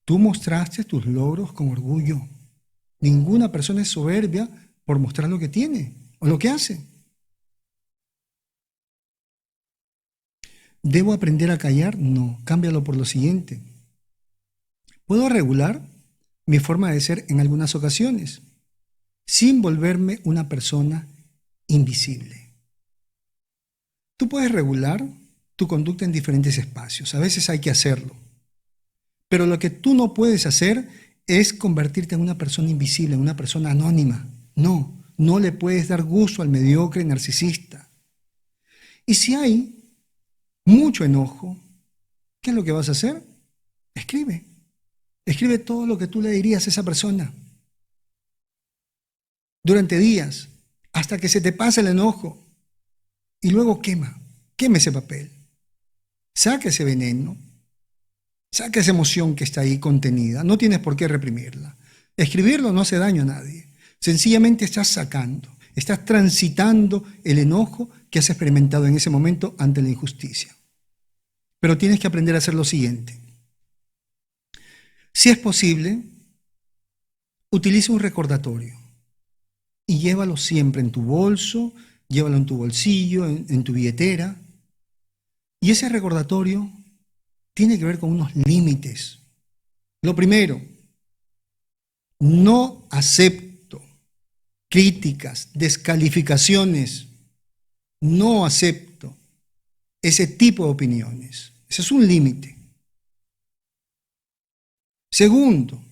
tú mostraste tus logros con orgullo. Ninguna persona es soberbia por mostrar lo que tiene o lo que hace. ¿Debo aprender a callar? No, cámbialo por lo siguiente. Puedo regular mi forma de ser en algunas ocasiones, sin volverme una persona invisible. Tú puedes regular tu conducta en diferentes espacios, a veces hay que hacerlo, pero lo que tú no puedes hacer es convertirte en una persona invisible, en una persona anónima. No le puedes dar gusto al mediocre narcisista. Y si hay mucho enojo, ¿qué es lo que vas a hacer? Escribe. Escribe todo lo que tú le dirías a esa persona durante días, hasta que se te pase el enojo. Y luego quema ese papel. Saca ese veneno, saca esa emoción que está ahí contenida. No tienes por qué reprimirla. Escribirlo no hace daño a nadie. Sencillamente estás sacando, estás transitando el enojo que has experimentado en ese momento ante la injusticia. Pero tienes que aprender a hacer lo siguiente. Si es posible, utiliza un recordatorio y llévalo siempre en tu bolso, llévalo en tu bolsillo, en tu billetera. Y ese recordatorio tiene que ver con unos límites. Lo primero, no acepto críticas, descalificaciones, no acepto ese tipo de opiniones. Ese es un límite. Segundo,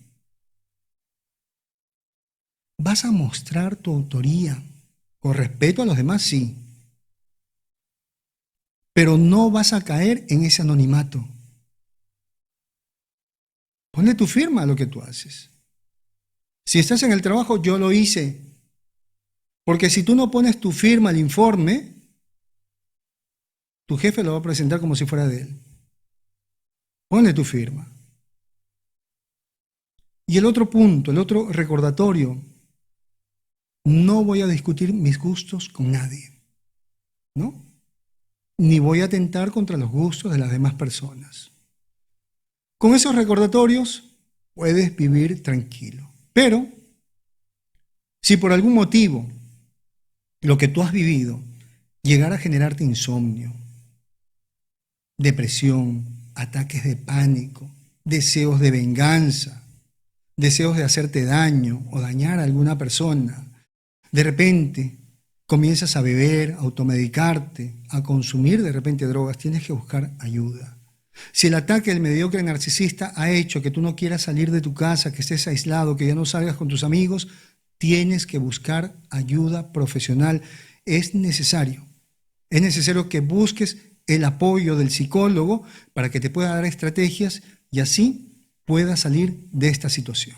vas a mostrar tu autoría, con respeto a los demás, sí, pero no vas a caer en ese anonimato. Ponle tu firma a lo que tú haces. Si estás en el trabajo, yo lo hice, porque si tú no pones tu firma al informe, tu jefe lo va a presentar como si fuera de él. Ponle tu firma. Y el otro punto, el otro recordatorio, no voy a discutir mis gustos con nadie, ¿no? Ni voy a atentar contra los gustos de las demás personas. Con esos recordatorios puedes vivir tranquilo. Pero, si por algún motivo lo que tú has vivido llegara a generarte insomnio, depresión, ataques de pánico, deseos de venganza, deseos de hacerte daño o dañar a alguna persona, de repente comienzas a beber, a automedicarte, a consumir de repente drogas, tienes que buscar ayuda. Si el ataque del mediocre narcisista ha hecho que tú no quieras salir de tu casa, que estés aislado, que ya no salgas con tus amigos, tienes que buscar ayuda profesional. Es necesario que busques el apoyo del psicólogo para que te pueda dar estrategias y así puedas salir de esta situación.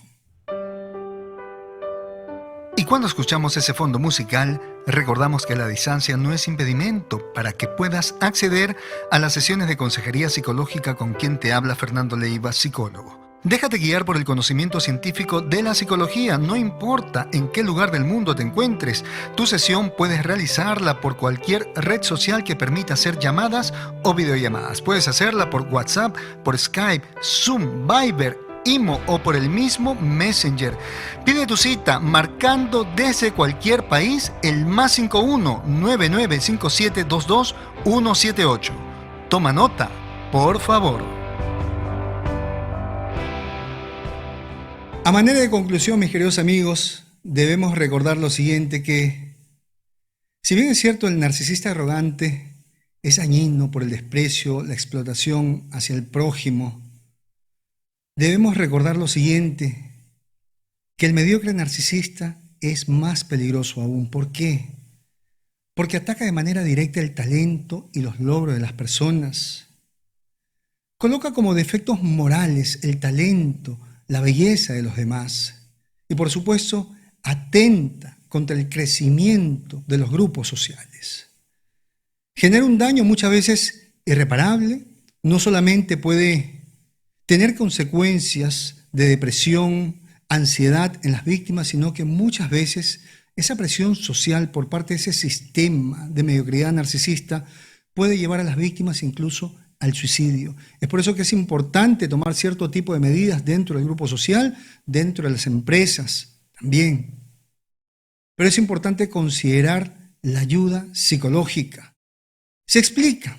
Y cuando escuchamos ese fondo musical, recordamos que la distancia no es impedimento para que puedas acceder a las sesiones de consejería psicológica con quien te habla Fernando Leiva, psicólogo. Déjate guiar por el conocimiento científico de la psicología, no importa en qué lugar del mundo te encuentres. Tu sesión puedes realizarla por cualquier red social que permita hacer llamadas o videollamadas. Puedes hacerla por WhatsApp, por Skype, Zoom, Viber, Imo o por el mismo Messenger. Pide tu cita marcando desde cualquier país el +51 995722 178. Toma nota, por favor. A manera de conclusión, mis queridos amigos, debemos recordar lo siguiente, que si bien es cierto, el narcisista arrogante es dañino por el desprecio, la explotación hacia el prójimo, debemos recordar lo siguiente, que el mediocre narcisista es más peligroso aún. ¿Por qué? Porque ataca de manera directa el talento y los logros de las personas. Coloca como defectos morales el talento, la belleza de los demás. Y por supuesto, atenta contra el crecimiento de los grupos sociales. Genera un daño muchas veces irreparable. No solamente puede tener consecuencias de depresión, ansiedad en las víctimas, sino que muchas veces esa presión social por parte de ese sistema de mediocridad narcisista puede llevar a las víctimas incluso al suicidio. Es por eso que es importante tomar cierto tipo de medidas dentro del grupo social, dentro de las empresas también. Pero es importante considerar la ayuda psicológica. Se explica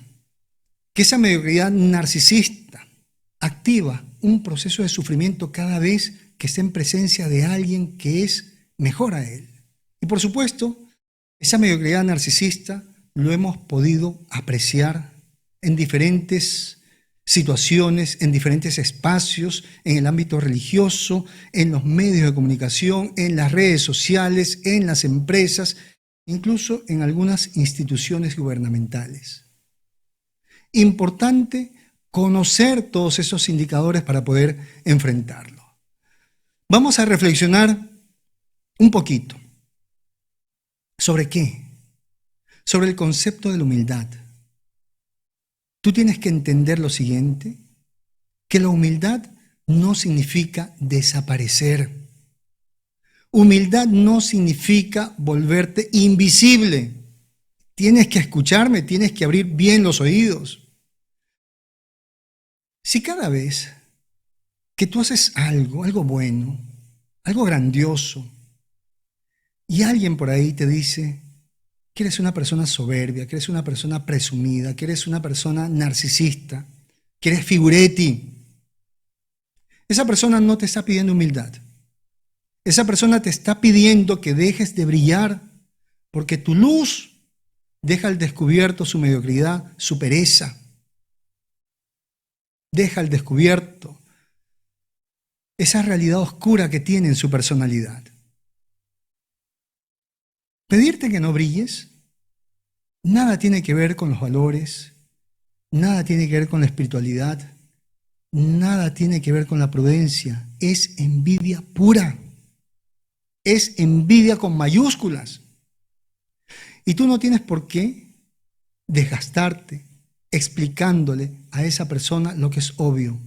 que esa mediocridad narcisista activa un proceso de sufrimiento cada vez que está en presencia de alguien que es mejor a él. Y por supuesto, esa mediocridad narcisista lo hemos podido apreciar en diferentes situaciones, en diferentes espacios, en el ámbito religioso, en los medios de comunicación, en las redes sociales, en las empresas, incluso en algunas instituciones gubernamentales. Importante conocer todos esos indicadores para poder enfrentarlo. Vamos a reflexionar un poquito. ¿Sobre qué? Sobre el concepto de la humildad. Tú tienes que entender lo siguiente, que la humildad no significa desaparecer. Humildad no significa volverte invisible. Tienes que escucharme, tienes que abrir bien los oídos. Si cada vez que tú haces algo bueno, algo grandioso, y alguien por ahí te dice que eres una persona soberbia, que eres una persona presumida, que eres una persona narcisista, que eres figuretti, esa persona no te está pidiendo humildad. Esa persona te está pidiendo que dejes de brillar, porque tu luz deja al descubierto su mediocridad, su pereza. Deja al descubierto esa realidad oscura que tiene en su personalidad. Pedirte que no brilles, nada tiene que ver con los valores, nada tiene que ver con la espiritualidad, nada tiene que ver con la prudencia. Es envidia pura. Es envidia con mayúsculas. Y tú no tienes por qué desgastarte explicándole a esa persona lo que es obvio.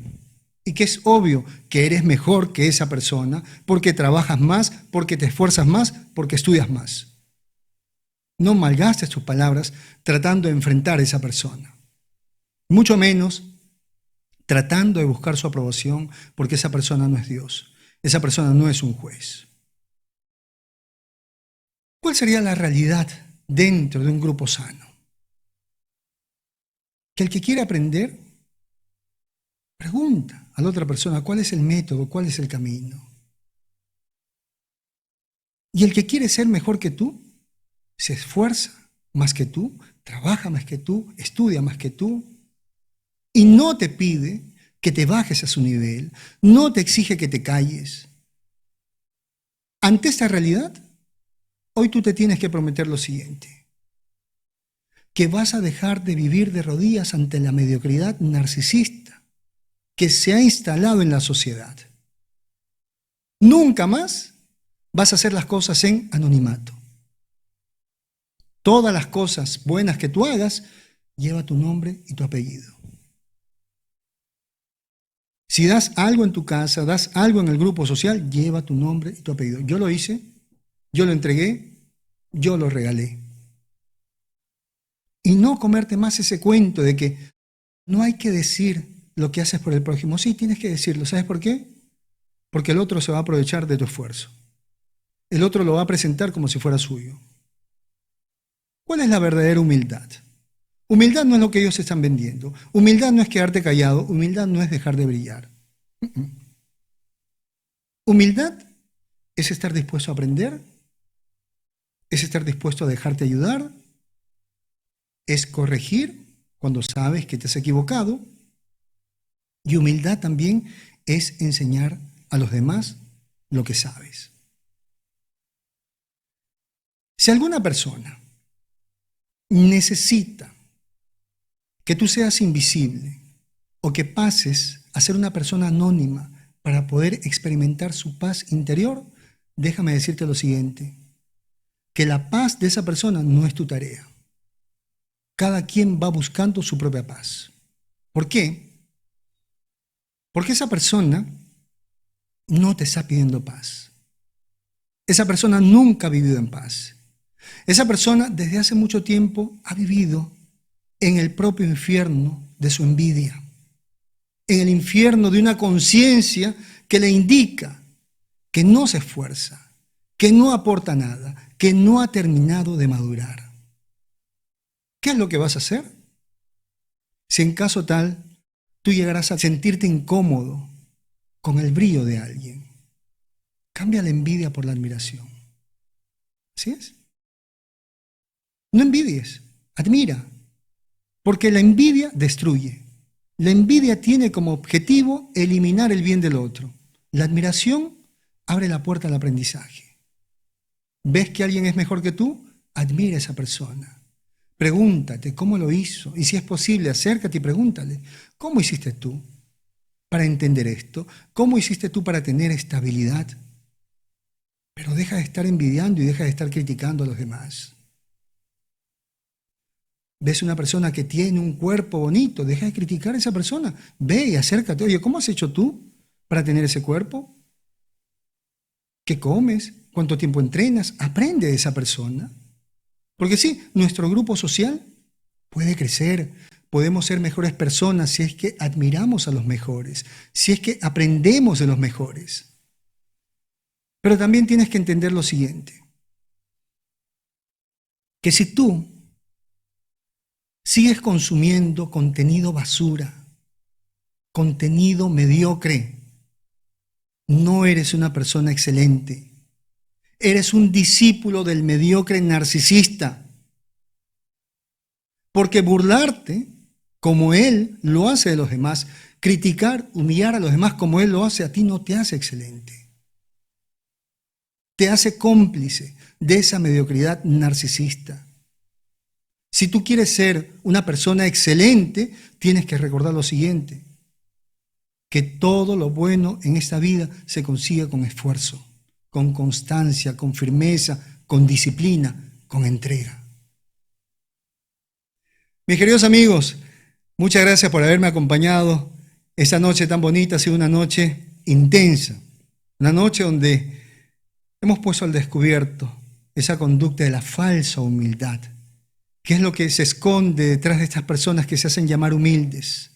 Y que es obvio que eres mejor que esa persona porque trabajas más, porque te esfuerzas más, porque estudias más. No malgastes tus palabras tratando de enfrentar a esa persona. Mucho menos tratando de buscar su aprobación, porque esa persona no es Dios. Esa persona no es un juez. ¿Cuál sería la realidad dentro de un grupo sano? Que el que quiere aprender, pregunta a la otra persona cuál es el método, cuál es el camino. Y el que quiere ser mejor que tú, se esfuerza más que tú, trabaja más que tú, estudia más que tú, y no te pide que te bajes a su nivel, no te exige que te calles. Ante esta realidad, hoy tú te tienes que prometer lo siguiente, que vas a dejar de vivir de rodillas ante la mediocridad narcisista que se ha instalado en la sociedad. Nunca más vas a hacer las cosas en anonimato. Todas las cosas buenas que tú hagas, lleva tu nombre y tu apellido. Si das algo en tu casa, das algo en el grupo social, lleva tu nombre y tu apellido. Yo lo hice, yo lo entregué, yo lo regalé. Y no comerte más ese cuento de que no hay que decir lo que haces por el prójimo. Sí, tienes que decirlo. ¿Sabes por qué? Porque el otro se va a aprovechar de tu esfuerzo. El otro lo va a presentar como si fuera suyo. ¿Cuál es la verdadera humildad? Humildad no es lo que ellos están vendiendo. Humildad no es quedarte callado. Humildad no es dejar de brillar. Humildad es estar dispuesto a aprender, es estar dispuesto a dejarte ayudar, es corregir cuando sabes que te has equivocado. Y humildad también es enseñar a los demás lo que sabes. Si alguna persona necesita que tú seas invisible o que pases a ser una persona anónima para poder experimentar su paz interior, déjame decirte lo siguiente, que la paz de esa persona no es tu tarea. Cada quien va buscando su propia paz. ¿Por qué? Porque esa persona no te está pidiendo paz. Esa persona nunca ha vivido en paz. Esa persona desde hace mucho tiempo ha vivido en el propio infierno de su envidia, en el infierno de una conciencia que le indica que no se esfuerza, que no aporta nada, que no ha terminado de madurar. ¿Qué es lo que vas a hacer? Si en caso tal, tú llegarás a sentirte incómodo con el brillo de alguien, cambia la envidia por la admiración. ¿Así es? No envidies, admira, porque la envidia destruye. La envidia tiene como objetivo eliminar el bien del otro. La admiración abre la puerta al aprendizaje. ¿Ves que alguien es mejor que tú? Admira a esa persona. Pregúntate cómo lo hizo y si es posible, acércate y pregúntale, ¿cómo hiciste tú para entender esto? ¿Cómo hiciste tú para tener esta habilidad? Pero deja de estar envidiando y deja de estar criticando a los demás. ¿Ves una persona que tiene un cuerpo bonito? Deja de criticar a esa persona. Ve y acércate. Oye, ¿cómo has hecho tú para tener ese cuerpo? ¿Qué comes? ¿Cuánto tiempo entrenas? Aprende de esa persona. Porque sí, nuestro grupo social puede crecer. Podemos ser mejores personas si es que admiramos a los mejores, si es que aprendemos de los mejores. Pero también tienes que entender lo siguiente, que si tú sigues consumiendo contenido basura, contenido mediocre, no eres una persona excelente. Eres un discípulo del mediocre narcisista. Porque burlarte, como él lo hace de los demás, criticar, humillar a los demás como él lo hace, a ti no te hace excelente. Te hace cómplice de esa mediocridad narcisista. Si tú quieres ser una persona excelente, tienes que recordar lo siguiente, que todo lo bueno en esta vida se consigue con esfuerzo, con constancia, con firmeza, con disciplina, con entrega. Mis queridos amigos, muchas gracias por haberme acompañado. Esta noche tan bonita ha sido una noche intensa, una noche donde hemos puesto al descubierto esa conducta de la falsa humildad. ¿Qué es lo que se esconde detrás de estas personas que se hacen llamar humildes?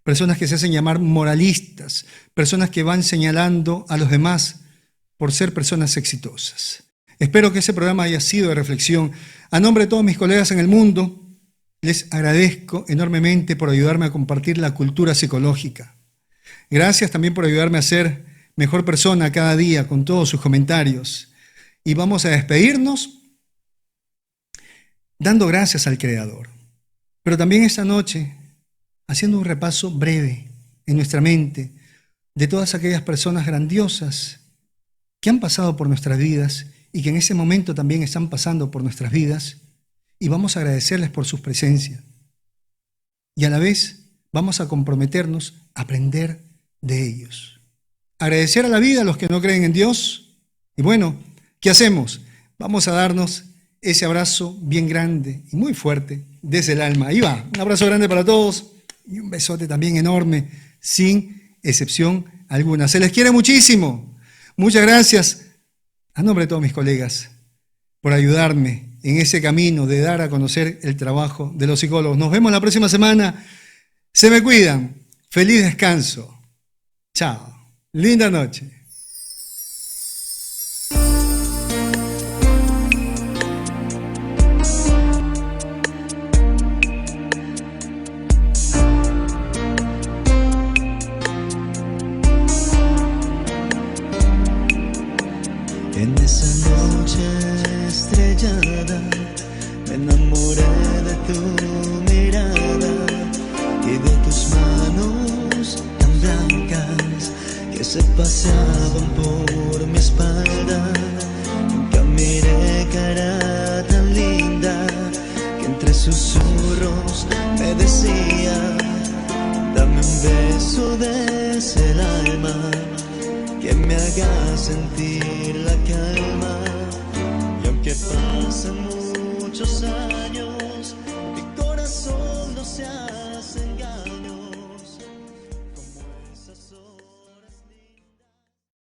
Personas que se hacen llamar moralistas, personas que van señalando a los demás por ser personas exitosas. Espero que ese programa haya sido de reflexión. A nombre de todos mis colegas en el mundo, les agradezco enormemente por ayudarme a compartir la cultura psicológica. Gracias también por ayudarme a ser mejor persona cada día con todos sus comentarios. Y vamos a despedirnos dando gracias al Creador. Pero también esta noche, haciendo un repaso breve en nuestra mente de todas aquellas personas grandiosas que han pasado por nuestras vidas y que en ese momento también están pasando por nuestras vidas, y vamos a agradecerles por su presencia. Y a la vez vamos a comprometernos a aprender de ellos. Agradecer a la vida a los que no creen en Dios. Y bueno, ¿qué hacemos? Vamos a darnos ese abrazo bien grande y muy fuerte desde el alma. Ahí va, un abrazo grande para todos y un besote también enorme, sin excepción alguna. Se les quiere muchísimo. Muchas gracias a nombre de todos mis colegas por ayudarme en ese camino de dar a conocer el trabajo de los psicólogos. Nos vemos la próxima semana. Se me cuidan. Feliz descanso. Chao. Linda noche. En esa noche estrellada me enamoré de tu mirada. paseaban por mi espalda. Nunca miré cara tan linda que entre susurros me decía: dame un beso desde el alma que me haga sentir la calma.